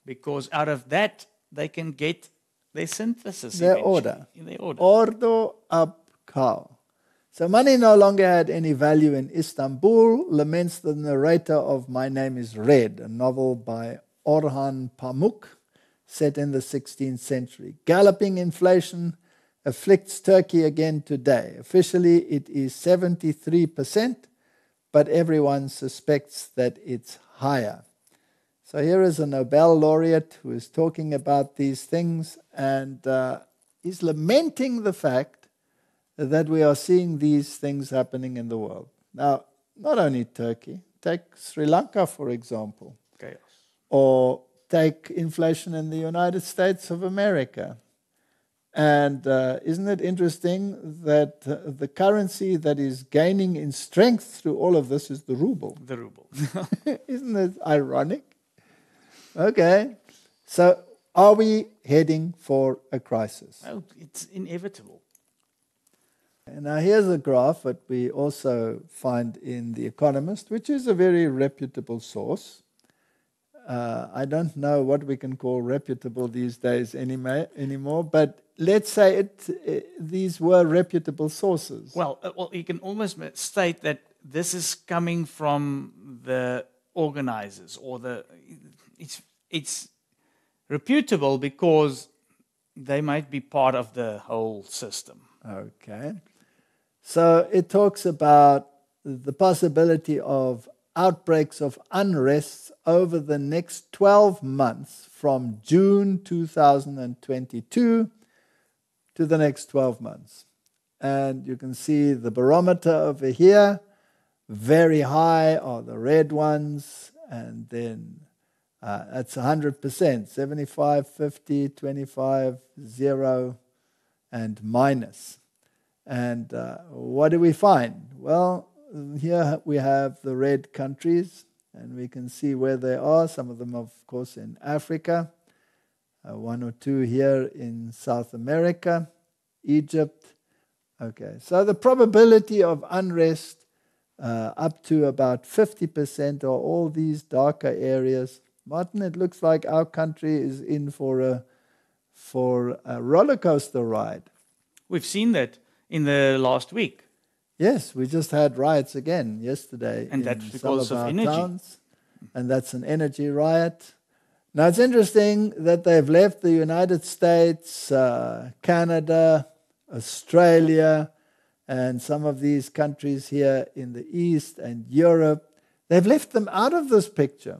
because out of that they can get their synthesis. Their order. In their order. Ordo ab cao. So money no longer had any value in Istanbul, laments the narrator of My Name is Red, a novel by Orhan Pamuk, set in the 16th century. Galloping inflation afflicts Turkey again today. Officially, it is 73%, but everyone suspects that it's higher. So here is a Nobel laureate who is talking about these things and is lamenting the fact that we are seeing these things happening in the world. Now, not only Turkey, take Sri Lanka, for example. Chaos. Or take inflation in the United States of America. And isn't it interesting that the currency that is gaining in strength through all of this is the ruble? The ruble. Isn't it ironic? Okay. So are we heading for a crisis? Oh, it's inevitable. And now here's a graph that we also find in The Economist, which is a very reputable source. I don't know what we can call reputable these days anymore, but let's say these were reputable sources. Well, you can almost state that this is coming from the organizers, or it's reputable because they might be part of the whole system. Okay. So it talks about the possibility of outbreaks of unrest over the next 12 months from June 2022 to the next 12 months. And you can see the barometer over here, very high are the red ones, and then that's 100%, 75, 50, 25, 0, and minus. And what do we find? Well, here we have the red countries, and we can see where they are. Some of them, of course, in Africa, one or two here in South America, Egypt. Okay, so the probability of unrest up to about 50% are all these darker areas. Martin, it looks like our country is in for a roller coaster ride. We've seen that in the last week. Yes, we just had riots again yesterday. And that's because of energy. Towns, and that's an energy riot. Now, it's interesting that they've left the United States, Canada, Australia, and some of these countries here in the East and Europe. They've left them out of this picture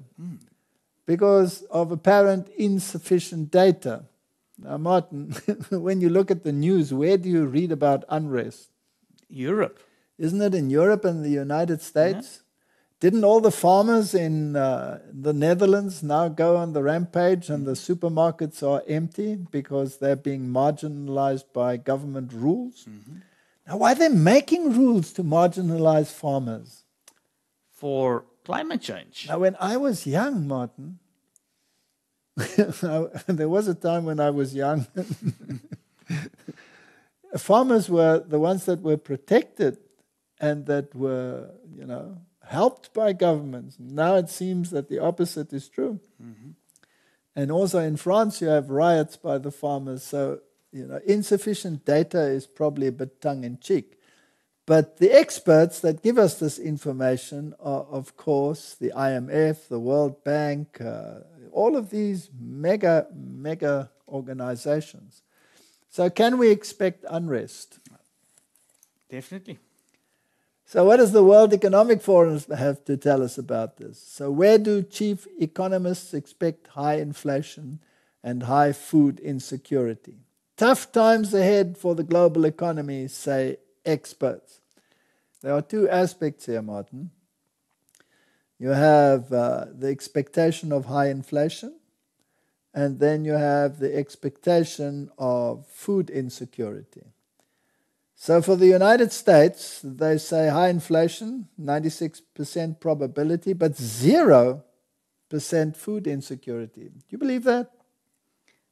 because of apparent insufficient data. Now, Martin, when you look at the news, where do you read about unrest? Europe. Isn't it in Europe and the United States? Yeah. Didn't all the farmers in the Netherlands now go on the rampage and the supermarkets are empty because they're being marginalized by government rules? Mm-hmm. Now, why are they making rules to marginalize farmers? For climate change. Now, when I was young, Martin, There was a time when I was young. Farmers were the ones that were protected and that were, helped by governments. Now it seems that the opposite is true. Mm-hmm. And also in France, you have riots by the farmers. So, insufficient data is probably a bit tongue-in-cheek. But the experts that give us this information are, of course, the IMF, the World Bank, all of these mega organizations. So can we expect unrest? Definitely. So what does the World Economic Forum have to tell us about this? So where do chief economists expect high inflation and high food insecurity? Tough times ahead for the global economy, say experts. There are two aspects here, Martin. You have the expectation of high inflation, and then you have the expectation of food insecurity. So for the United States, they say high inflation, 96% probability, but 0% food insecurity. Do you believe that?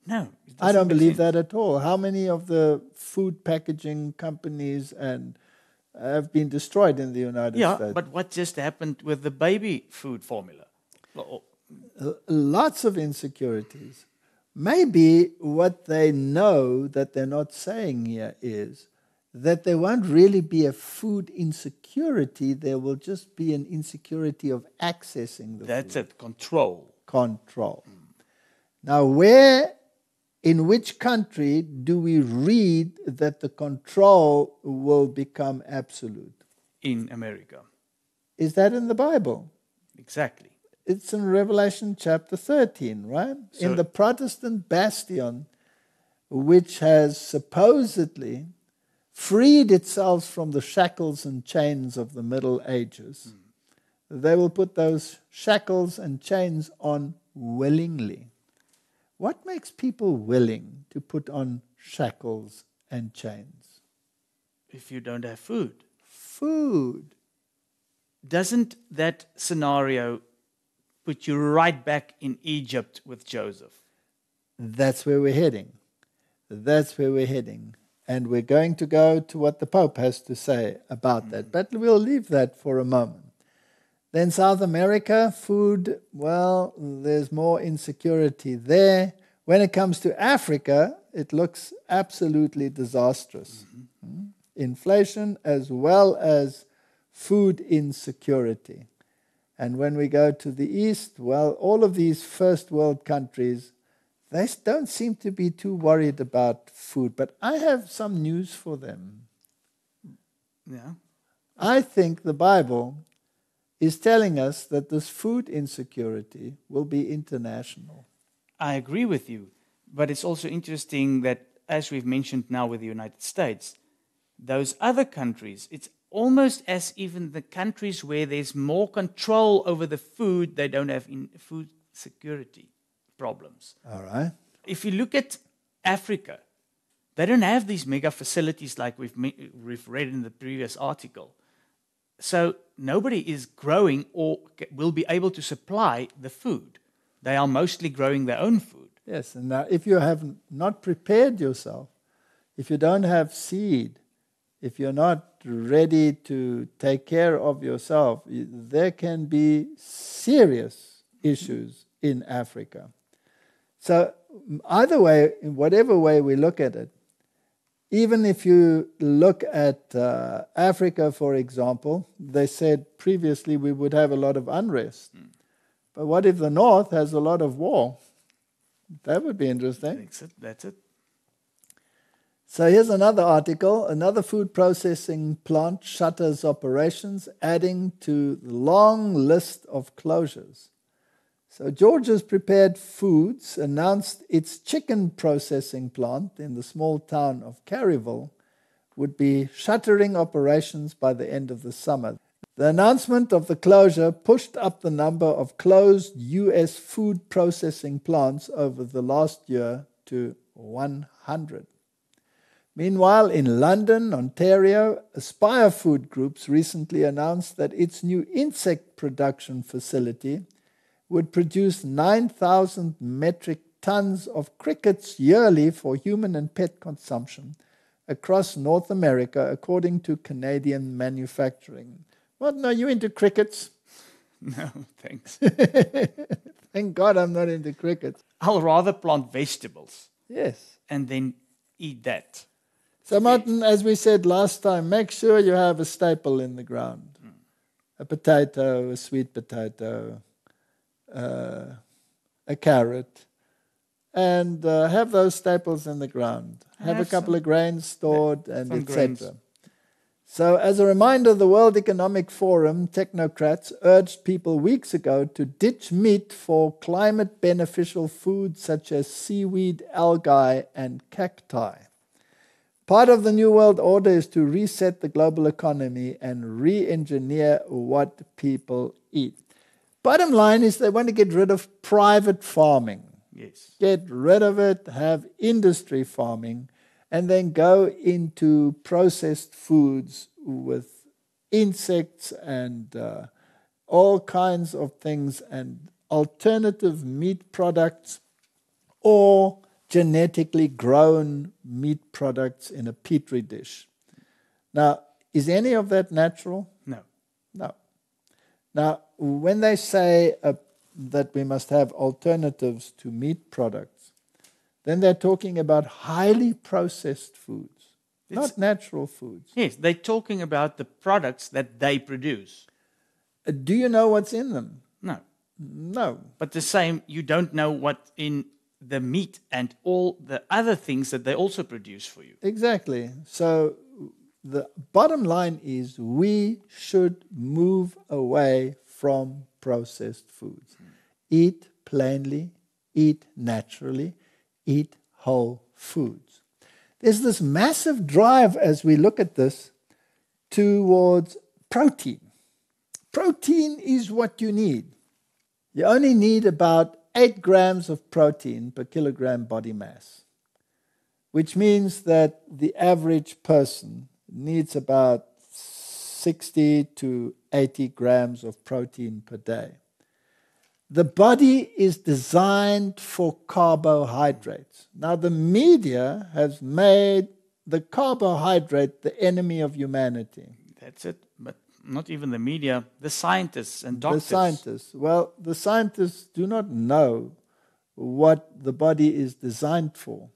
No. I don't believe that at all. How many of the food packaging companies have been destroyed in the United States? Yeah, but what just happened with the baby food formula? Lots of insecurities. Maybe what they know that they're not saying here is that there won't really be a food insecurity, there will just be an insecurity of accessing the food. That's it, control. Control. Now, in which country do we read that the control will become absolute? In America. Is that in the Bible? Exactly. It's in Revelation chapter 13, right? So, in the Protestant bastion, which has supposedly freed itself from the shackles and chains of the Middle Ages, they will put those shackles and chains on willingly. What makes people willing to put on shackles and chains? If you don't have food. Food. Doesn't that scenario put you right back in Egypt with Joseph? That's where we're heading. That's where we're heading. And we're going to go to what the Pope has to say about that. But we'll leave that for a moment. Then South America, food, well, there's more insecurity there. When it comes to Africa, it looks absolutely disastrous. Inflation as well as food insecurity. And when we go to the East, well, all of these first world countries, they don't seem to be too worried about food. But I have some news for them. Yeah. I think the Bible is telling us that this food insecurity will be international. I agree with you. But it's also interesting that, as we've mentioned now with the United States, those other countries, it's almost as even the countries where there's more control over the food, they don't have food security problems. All right. If you look at Africa, they don't have these mega facilities like we've read in the previous article. So nobody is growing or will be able to supply the food. They are mostly growing their own food. Yes, and now if you have not prepared yourself, if you don't have seed, if you're not ready to take care of yourself, there can be serious issues in Africa. So either way, in whatever way we look at it, even if you look at Africa, for example, they said previously we would have a lot of unrest. But what if the North has a lot of war? That would be interesting. That's it. So here's another article. Another food processing plant shutters operations, adding to the long list of closures. So Georgia's Prepared Foods announced its chicken processing plant in the small town of Caryville would be shuttering operations by the end of the summer. The announcement of the closure pushed up the number of closed U.S. food processing plants over the last year to 100. Meanwhile, in London, Ontario, Aspire Food Groups recently announced that its new insect production facility would produce 9,000 metric tons of crickets yearly for human and pet consumption across North America, according to Canadian manufacturing. Martin, are you into crickets? No, thanks. Thank God I'm not into crickets. I'll rather plant vegetables. Yes. And then eat that. So, Martin, as we said last time, make sure you have a staple in the ground. A potato, a sweet potato, a carrot, and have those staples in the ground. Have a couple of grains stored, and etc. So, as a reminder, the World Economic Forum technocrats urged people weeks ago to ditch meat for climate-beneficial foods such as seaweed, algae, and cacti. Part of the New World Order is to reset the global economy and re-engineer what people eat. Bottom line is they want to get rid of private farming. Yes. Get rid of it, have industry farming, and then go into processed foods with insects and all kinds of things and alternative meat products or genetically grown meat products in a petri dish. Now, is any of that natural? No. No. Now, when they say that we must have alternatives to meat products, then they're talking about highly processed foods, not natural foods. Yes, they're talking about the products that they produce. Do you know what's in them? No. No. But the same, you don't know what's in the meat and all the other things that they also produce for you. Exactly. So the bottom line is we should move away from processed foods. Eat plainly, eat naturally, eat whole foods. There's this massive drive as we look at this towards protein. Protein is what you need. You only need about 8 grams of protein per kilogram body mass, which means that the average person needs about 60 to 80 grams of protein per day. The body is designed for carbohydrates. Now, the media has made the carbohydrate the enemy of humanity. That's it. But not even the media, the scientists and doctors. The scientists. Well, the scientists do not know what the body is designed for.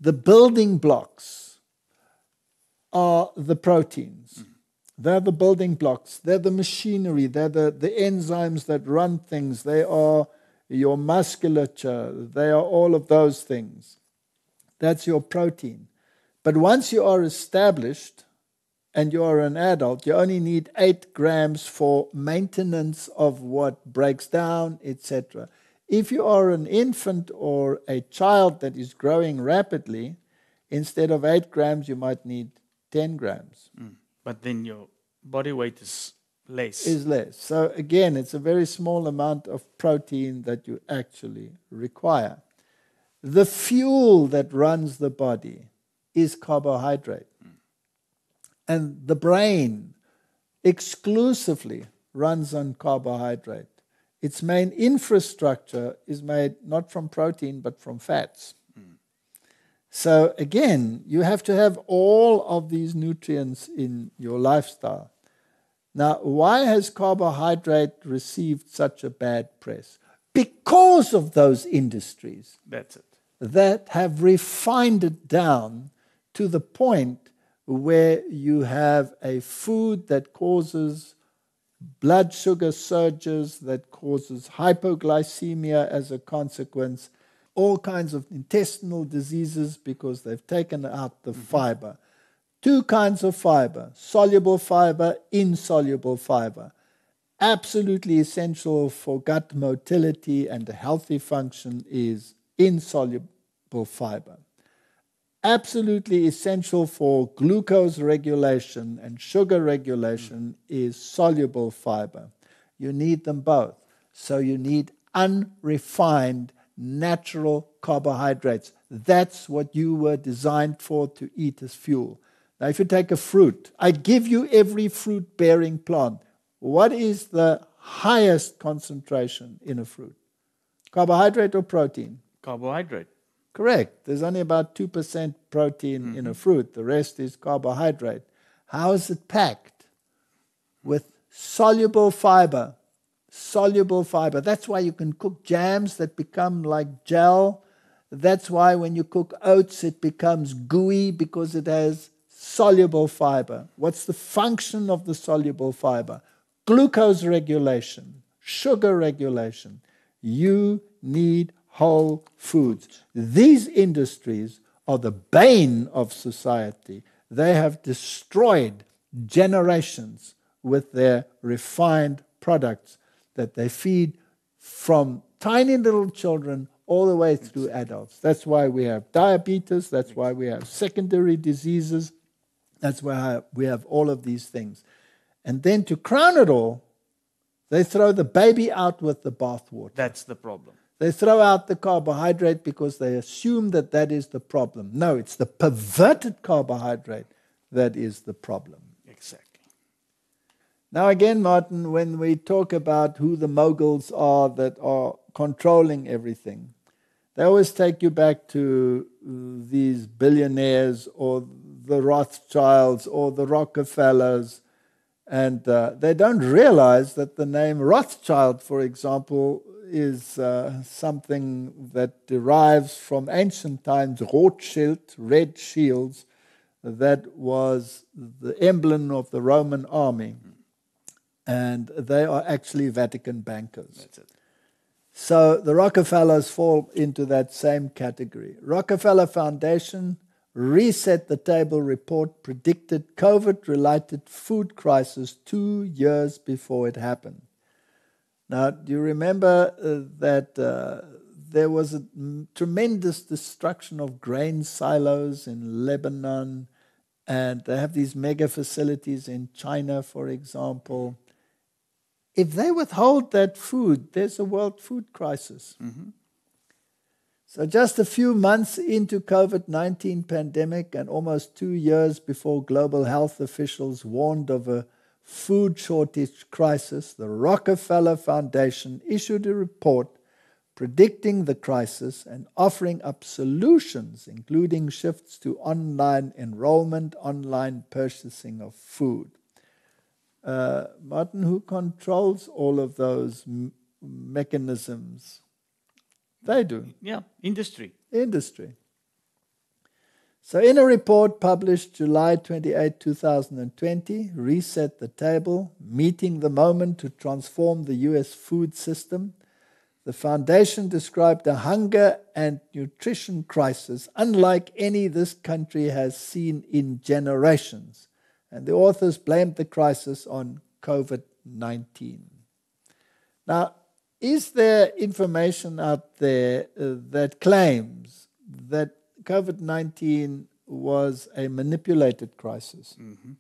The building blocks are the proteins. They're the building blocks. They're the machinery. They're the enzymes that run things. They are your musculature. They are all of those things. That's your protein. But once you are established and you are an adult, you only need 8 grams for maintenance of what breaks down, etc. If you are an infant or a child that is growing rapidly, instead of 8 grams, you might need 10 grams. But then your body weight is less. So again, it's a very small amount of protein that you actually require. The fuel that runs the body is carbohydrate. And the brain exclusively runs on carbohydrate. Its main infrastructure is made not from protein, but from fats. So again, you have to have all of these nutrients in your lifestyle. Now, why has carbohydrate received such a bad press? Because of those industries. That's it. That have refined it down to the point where you have a food that causes blood sugar surges, that causes hypoglycemia as a consequence, all kinds of intestinal diseases because they've taken out the fiber. 2 kinds of fiber, soluble fiber, insoluble fiber. Absolutely essential for gut motility and a healthy function is insoluble fiber. Absolutely essential for glucose regulation and sugar regulation is soluble fiber. You need them both. So you need unrefined natural carbohydrates. That's what you were designed for, to eat as fuel. Now, if you take a fruit, I give you every fruit-bearing plant. What is the highest concentration in a fruit? Carbohydrate or protein? Carbohydrate. Correct. There's only about 2% protein in a fruit. The rest is carbohydrate. How is it packed? With soluble fiber. Soluble fiber. That's why you can cook jams that become like gel. That's why when you cook oats, it becomes gooey because it has soluble fiber. What's the function of the soluble fiber? Glucose regulation, sugar regulation. You need whole foods. These industries are the bane of society. They have destroyed generations with their refined products that they feed from tiny little children all the way through adults. That's why we have diabetes. That's why we have secondary diseases. That's why we have all of these things. And then to crown it all, they throw the baby out with the bathwater. That's the problem. They throw out the carbohydrate because they assume that that is the problem. No, it's the perverted carbohydrate that is the problem. Exactly. Now again, Martin, when we talk about who the moguls are that are controlling everything, they always take you back to these billionaires or the Rothschilds or the Rockefellers, and they don't realize that the name Rothschild, for example, is something that derives from ancient times, Rothschild, red shields, that was the emblem of the Roman army. And they are actually Vatican bankers. That's it. So the Rockefellers fall into that same category. Rockefeller Foundation reset the table report predicted COVID-related food crisis 2 years before it happened. Now, do you remember that there was a tremendous destruction of grain silos in Lebanon, and they have these mega facilities in China, for example. If they withhold that food, there's a world food crisis. Mm-hmm. So just a few months into COVID-19 pandemic and almost 2 years before global health officials warned of a food shortage crisis, the Rockefeller Foundation issued a report predicting the crisis and offering up solutions, including shifts to online enrollment, online purchasing of food. Martin, who controls all of those mechanisms? They do. Yeah, industry. Industry. So in a report published July 28, 2020, Reset the Table, Meeting the Moment to Transform the U.S. Food System, the foundation described a hunger and nutrition crisis unlike any this country has seen in generations. And the authors blamed the crisis on COVID-19. Now, is there information out there that claims that COVID-19 was a manipulated crisis? Mm-hmm.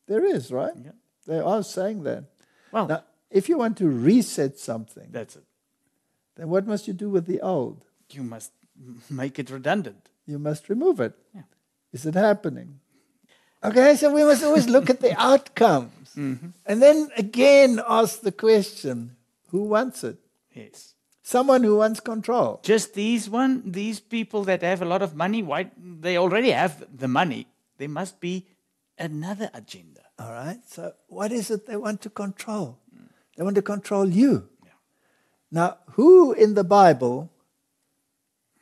There is, right? Yeah. They are saying that. Well, now, if you want to reset something, that's it. Then what must you do with the old? You must make it redundant. You must remove it. Yeah. Is it happening? Okay, so we must always look at the outcomes. Mm-hmm. And then again ask the question, who wants it? Yes. Someone who wants control. Just these people that have a lot of money, why they already have the money. There must be another agenda. All right, so what is it they want to control? They want to control you. Yeah. Now, who in the Bible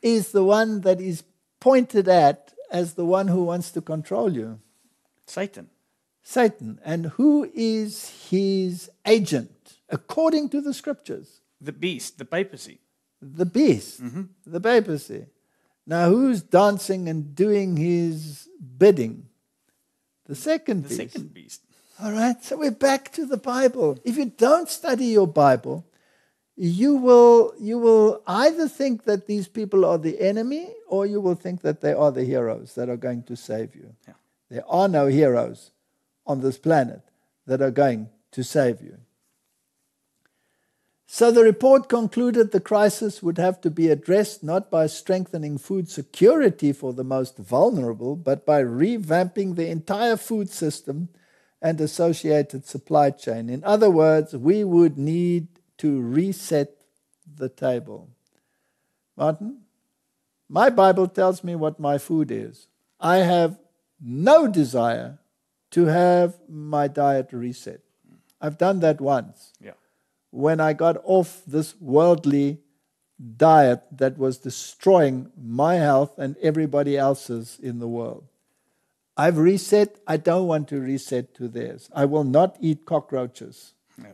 is the one that is pointed at as the one who wants to control you? Satan. Satan. And who is his agent, according to the scriptures? The beast, the papacy. The beast, the papacy. Now, who's dancing and doing his bidding? The second beast. The second beast. All right, so we're back to the Bible. If you don't study your Bible, you will either think that these people are the enemy, or you will think that they are the heroes that are going to save you. Yeah. There are no heroes on this planet that are going to save you. So the report concluded the crisis would have to be addressed not by strengthening food security for the most vulnerable, but by revamping the entire food system and associated supply chain. In other words, we would need to reset the table. Martin, my Bible tells me what my food is. I have no desire to have my diet reset. I've done that once. Yeah. When I got off this worldly diet that was destroying my health and everybody else's in the world. I've reset. I don't want to reset to theirs. I will not eat cockroaches. No.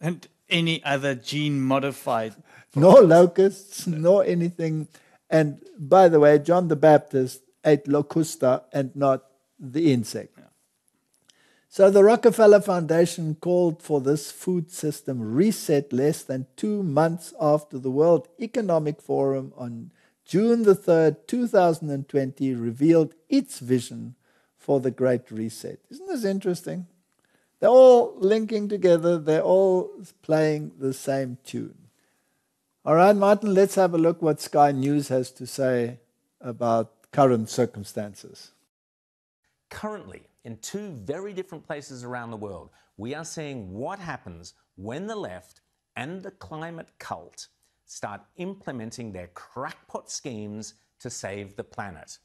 And any other gene-modified. No locusts, nor anything. And by the way, John the Baptist ate locusta and not the insect. Yeah. So the Rockefeller Foundation called for this food system reset less than 2 months after the World Economic Forum on June the 3rd, 2020, revealed its vision for the Great Reset. Isn't this interesting? They're all linking together. They're all playing the same tune. All right, Martin, let's have a look what Sky News has to say about current circumstances. Currently, in two very different places around the world, we are seeing what happens when the left and the climate cult start implementing their crackpot schemes to save the planet.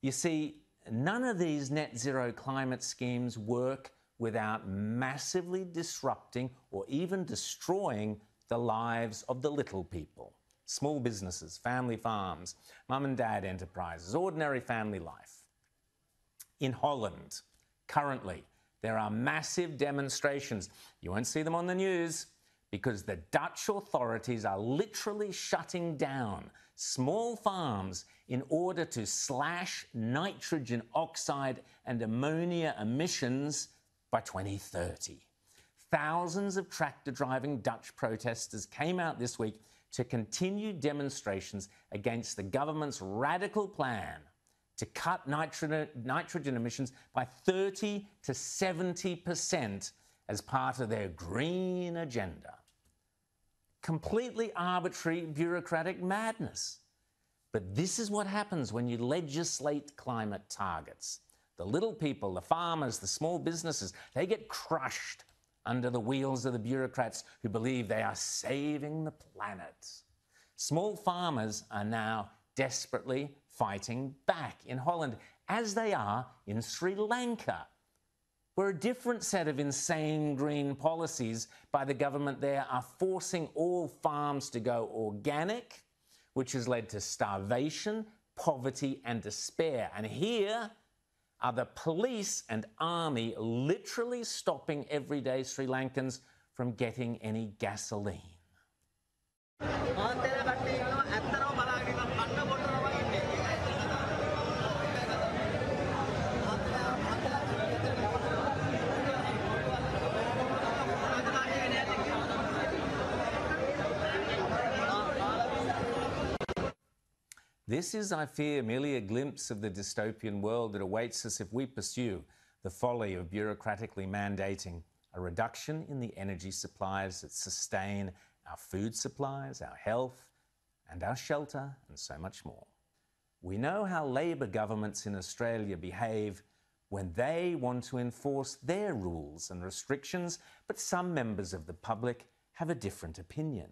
You see, none of these net zero climate schemes work without massively disrupting or even destroying the lives of the little people. Small businesses, family farms, mum and dad enterprises, ordinary family life. In Holland, currently, there are massive demonstrations. You won't see them on the news because the Dutch authorities are literally shutting down small farms in order to slash nitrogen oxide and ammonia emissions by 2030. Thousands of tractor-driving Dutch protesters came out this week to continue demonstrations against the government's radical plan to cut nitrogen emissions by 30 to 70% as part of their green agenda. Completely arbitrary bureaucratic madness. But this is what happens when you legislate climate targets. The little people, the farmers, the small businesses, they get crushed under the wheels of the bureaucrats who believe they are saving the planet. Small farmers are now desperately fighting back in Holland, as they are in Sri Lanka, where a different set of insane green policies by the government there are forcing all farms to go organic, which has led to starvation, poverty, and despair. And here are the police and army literally stopping everyday Sri Lankans from getting any gasoline. This is, I fear, merely a glimpse of the dystopian world that awaits us if we pursue the folly of bureaucratically mandating a reduction in the energy supplies that sustain our food supplies, our health, and our shelter, and so much more. We know how Labor governments in Australia behave when they want to enforce their rules and restrictions, but some members of the public have a different opinion.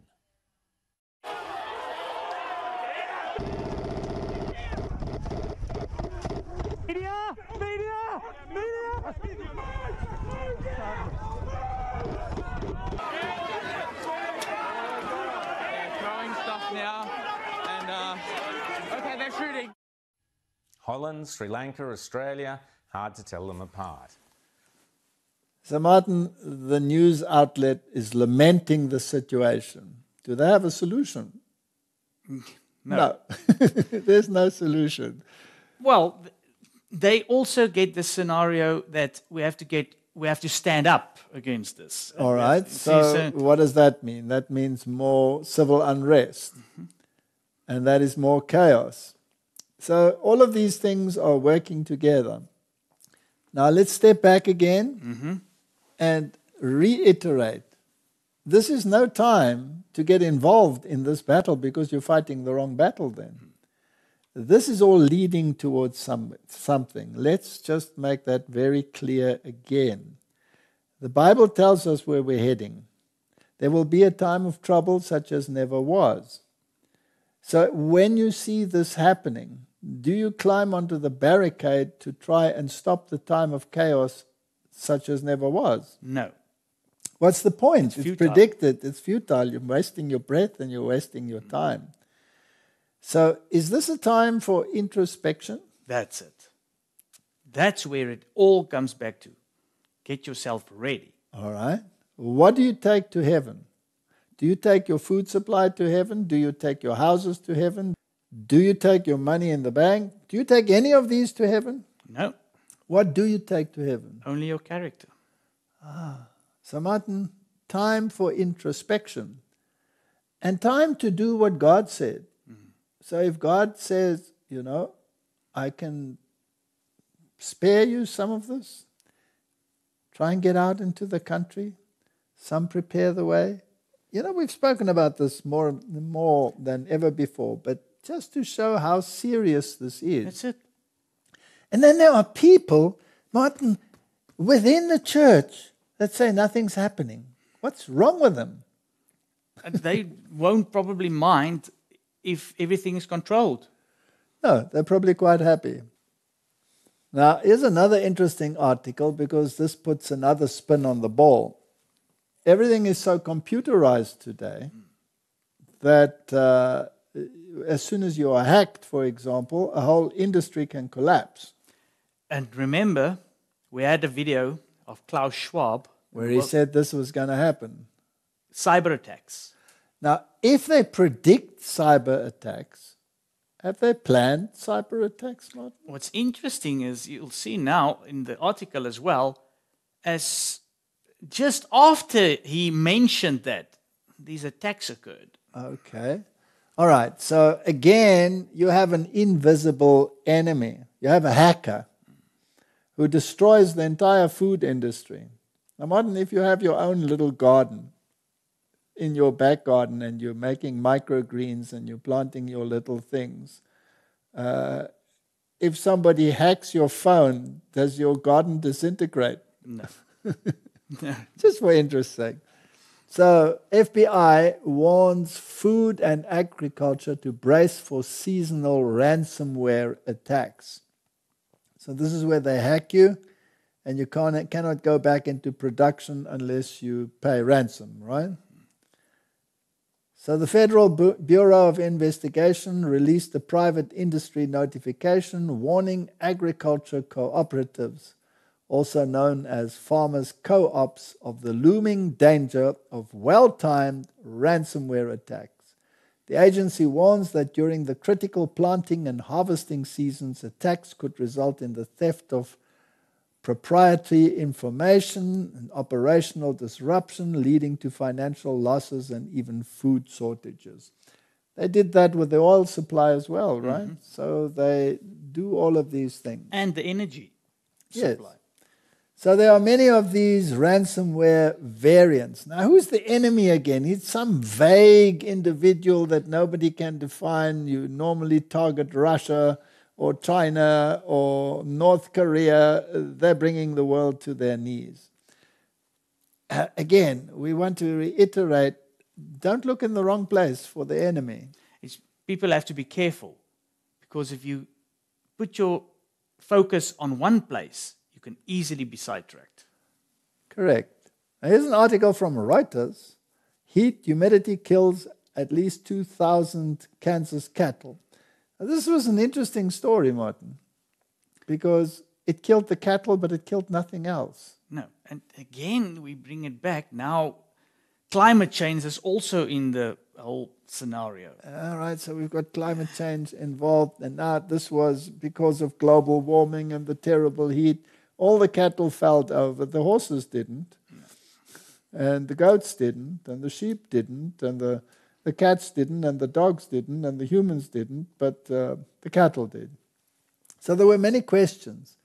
Holland, Sri Lanka, Australia, hard to tell them apart. So, Martin, the news outlet is lamenting the situation. Do they have a solution? No. There's no solution. Well, they also get the scenario that we have to stand up against this. All right. So what does that mean? That means more civil unrest. Mm-hmm. And that is more chaos. So all of these things are working together. Now let's step back again and reiterate. This is no time to get involved in this battle because you're fighting the wrong battle then. this is all leading towards something. Let's just make that very clear again. The Bible tells us where we're heading. There will be a time of trouble such as never was. So when you see this happening, do you climb onto the barricade to try and stop the time of chaos such as never was? No. What's the point? It's predicted. It's futile. You're wasting your breath and you're wasting your time. So is this a time for introspection? That's it. That's where it all comes back to. Get yourself ready. All right. What do you take to heaven? Do you take your food supply to heaven? Do you take your houses to heaven? Do you take your money in the bank? Do you take any of these to heaven? No. What do you take to heaven? Only your character. So Martin, time for introspection and time to do what God said. So if God says, I can spare you some of this, try and get out into the country, some prepare the way. We've spoken about this more than ever before, but just to show how serious this is. That's it. And then there are people, Martin, within the church that say nothing's happening. What's wrong with them? And they won't probably mind if everything is controlled. No, they're probably quite happy. Now, here's another interesting article because this puts another spin on the ball. Everything is so computerized today that as soon as you are hacked, for example, a whole industry can collapse. And remember, we had a video of Klaus Schwab where he said this was going to happen. Cyber attacks. Now, if they predict cyber attacks, have they planned cyber attacks, Martin? What's interesting is you'll see now in the article as well, as just after he mentioned that, these attacks occurred. Okay. All right. So again, you have an invisible enemy. You have a hacker who destroys the entire food industry. Now, Martin, if you have your own little garden in your back garden and you're making microgreens and you're planting your little things, if somebody hacks your phone, does your garden disintegrate? No. Just for interest's sake. So FBI warns food and agriculture to brace for seasonal ransomware attacks. So this is where they hack you and you cannot go back into production unless you pay ransom, right? So the Federal Bureau of Investigation released a private industry notification warning agriculture cooperatives, also known as farmers' co-ops, of the looming danger of well-timed ransomware attacks. The agency warns that during the critical planting and harvesting seasons, attacks could result in the theft of proprietary information and operational disruption, leading to financial losses and even food shortages. They did that with the oil supply as well, right? Mm-hmm. So they do all of these things. And the energy supply. Yes. So there are many of these ransomware variants. Now, who's the enemy again? It's some vague individual that nobody can define. You normally target Russia or China or North Korea. They're bringing the world to their knees. Again, we want to reiterate, don't look in the wrong place for the enemy. People have to be careful, because if you put your focus on one place, you can easily be sidetracked. Correct. Now, here's an article from Reuters. Heat, humidity kills at least 2,000 Kansas cattle. Now, this was an interesting story, Martin, because it killed the cattle, but it killed nothing else. No, and again, we bring it back. Now, climate change is also in the whole scenario. All right, so we've got climate change involved, and now this was because of global warming and the terrible heat. All the cattle fell over. The horses didn't, and the goats didn't, and the sheep didn't, and the cats didn't, and the dogs didn't, and the humans didn't, but the cattle did. So there were many questions.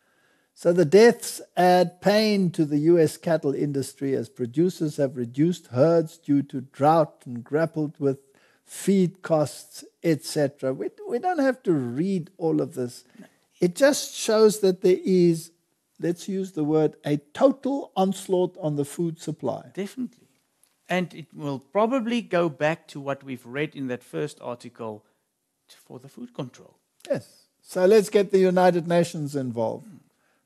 So the deaths add pain to the U.S. cattle industry as producers have reduced herds due to drought and grappled with feed costs etc. We don't have to read all of this. It just shows that there is, let's use the word, a total onslaught on the food supply. Definitely. And it will probably go back to what we've read in that first article for the food control. Yes. So let's get the United Nations involved.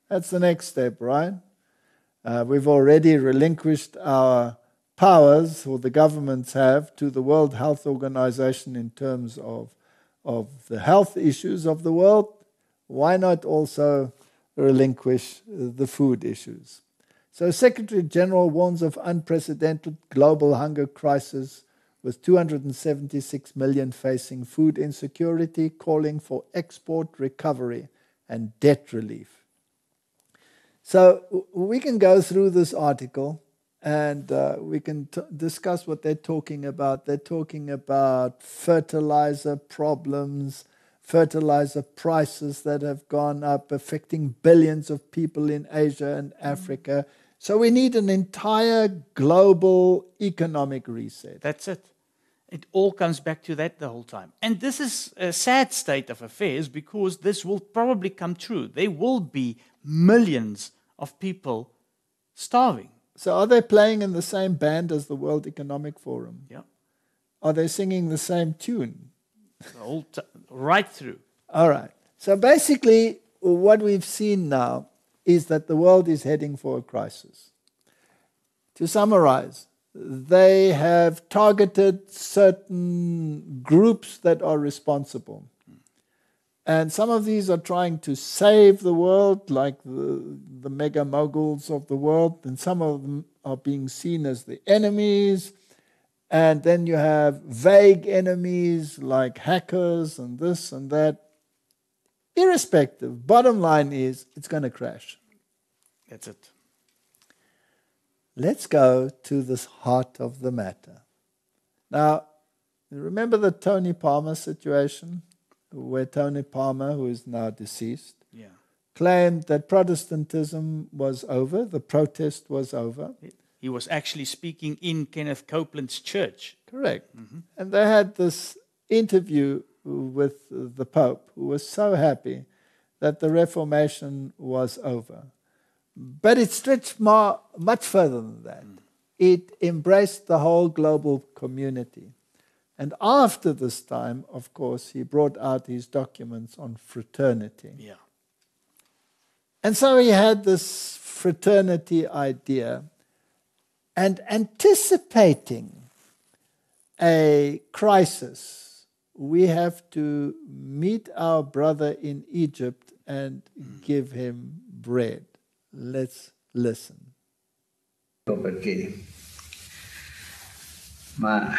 That's the next step, right? We've already relinquished our powers, or the governments have, to the World Health Organization in terms of the health issues of the world. Why not also relinquish the food issues? So Secretary General warns of unprecedented global hunger crisis with 276 million facing food insecurity, calling for export recovery and debt relief. So we can go through this article and we can discuss what they're talking about. They're talking about fertilizer problems, fertilizer prices that have gone up, affecting billions of people in Asia and Africa. So we need an entire global economic reset. That's it. It all comes back to that the whole time. And this is a sad state of affairs because this will probably come true. There will be millions of people starving. So are they playing in the same band as the World Economic Forum? Yeah. Are they singing the same tune? Right through. All right. So basically, what we've seen now is that the world is heading for a crisis. To summarize, they have targeted certain groups that are responsible. And some of these are trying to save the world, like the mega moguls of the world, and some of them are being seen as the enemies. And then you have vague enemies like hackers and this and that. Irrespective, bottom line is it's going to crash. That's it. Let's go to the heart of the matter. Now, remember the Tony Palmer situation, where Tony Palmer, who is now deceased, claimed that Protestantism was over, the protest was over. He was actually speaking in Kenneth Copeland's church. Correct. Mm-hmm. And they had this interview with the Pope, who was so happy that the Reformation was over. But it stretched much further than that. It embraced the whole global community. And after this time, of course, he brought out his documents on fraternity. Yeah. And so he had this fraternity idea, and anticipating a crisis, we have to meet our brother in Egypt and give him bread. Let's listen. Perché? Ma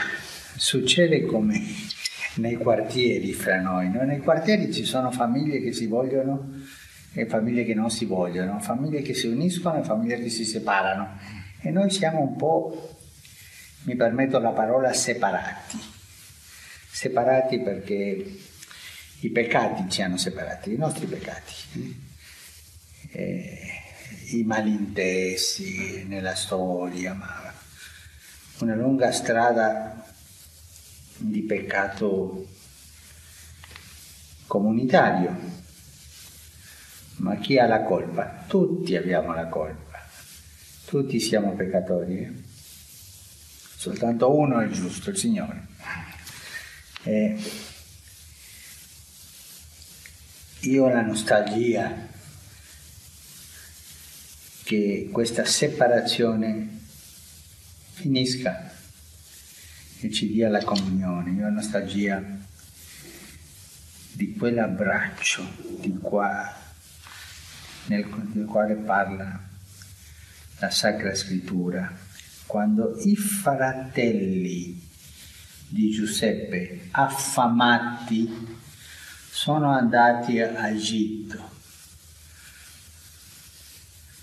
succede come nei quartieri fra noi, no? Nei quartieri ci sono famiglie che si vogliono e famiglie che non si vogliono, famiglie che si uniscono e famiglie che si separano. E noi siamo un po', mi permetto la parola, separati. Separati perché i peccati ci hanno separati, i nostri peccati. I malintesi nella storia, ma una lunga strada di peccato comunitario. Ma chi ha la colpa? Tutti abbiamo la colpa, tutti siamo peccatori. Soltanto uno è il giusto, il Signore. Io ho la nostalgia che questa separazione finisca e ci dia la comunione. Io ho nostalgia di quell'abbraccio nel quale parla la Sacra Scrittura, quando i fratelli di Giuseppe, affamati, sono andati a Egitto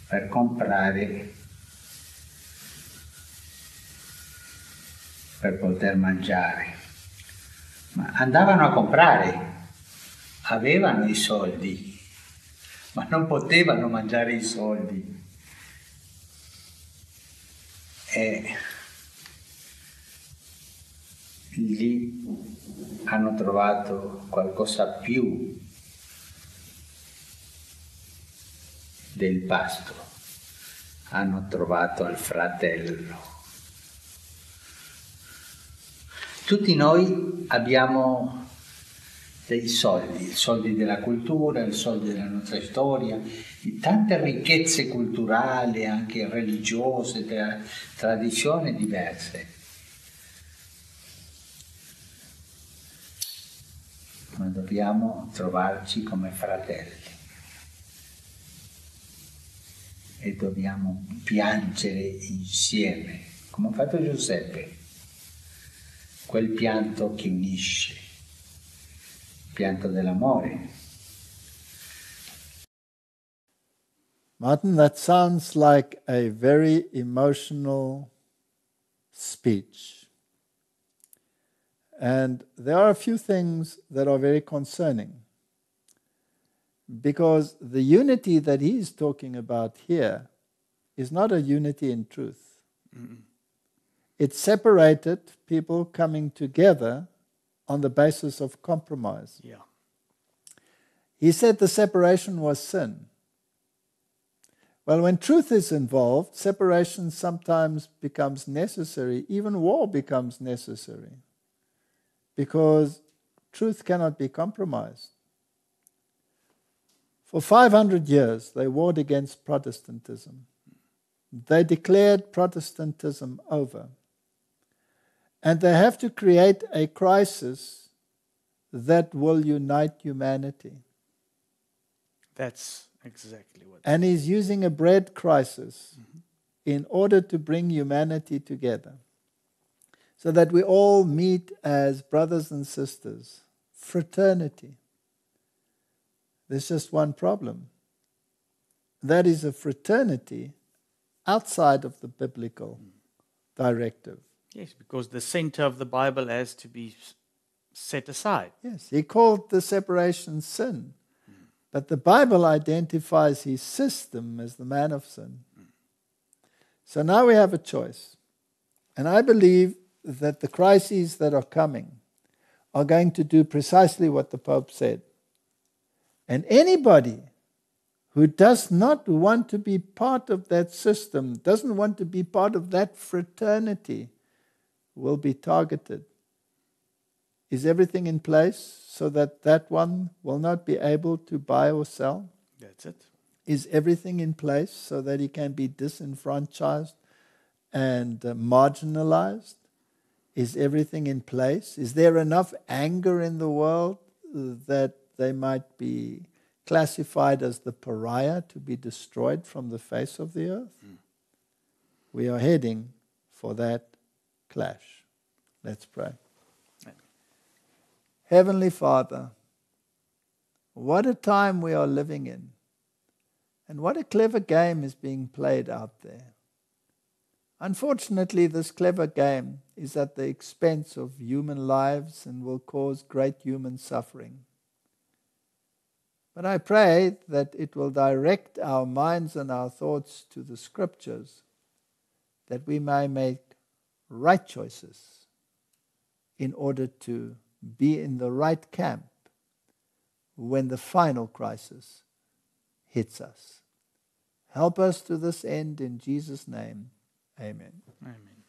per comprare, per poter mangiare. Ma andavano a comprare, avevano i soldi, ma non potevano mangiare i soldi. E lì hanno trovato qualcosa più del pasto, hanno trovato il fratello. Tutti noi abbiamo dei soldi, i soldi della cultura, i soldi della nostra storia, di tante ricchezze culturali, anche religiose, tradizioni diverse. Ma dobbiamo trovarci come fratelli e dobbiamo piangere insieme, come ha fatto Giuseppe, quel pianto che unisce, il pianto dell'amore. Martin, that sounds like a very emotional speech. And there are a few things that are very concerning, because the unity that he's talking about here is not a unity in truth. Mm-mm. It separated people coming together on the basis of compromise. Yeah. He said the separation was sin. Well, when truth is involved, separation sometimes becomes necessary. Even war becomes necessary, because truth cannot be compromised. For 500 years, they warred against Protestantism. They declared Protestantism over. And they have to create a crisis that will unite humanity. That's exactly what. And he's using a bread crisis in order to bring humanity together, so that we all meet as brothers and sisters, fraternity. There's just one problem. That is a fraternity outside of the biblical directive. Yes, because the center of the Bible has to be set aside. Yes, he called the separation sin. But the Bible identifies his system as the man of sin. So now we have a choice. And I believe that the crises that are coming are going to do precisely what the Pope said. And anybody who does not want to be part of that system, doesn't want to be part of that fraternity, will be targeted. Is everything in place so that that one will not be able to buy or sell? That's it. Is everything in place so that he can be disenfranchised and marginalized? Is everything in place? Is there enough anger in the world that they might be classified as the pariah to be destroyed from the face of the earth? We are heading for that clash. Let's pray. Heavenly Father, what a time we are living in, and what a clever game is being played out there. Unfortunately, this clever game is at the expense of human lives and will cause great human suffering. But I pray that it will direct our minds and our thoughts to the Scriptures, that we may make right choices in order to be in the right camp when the final crisis hits us. Help us to this end in Jesus' name. Amen. Amen.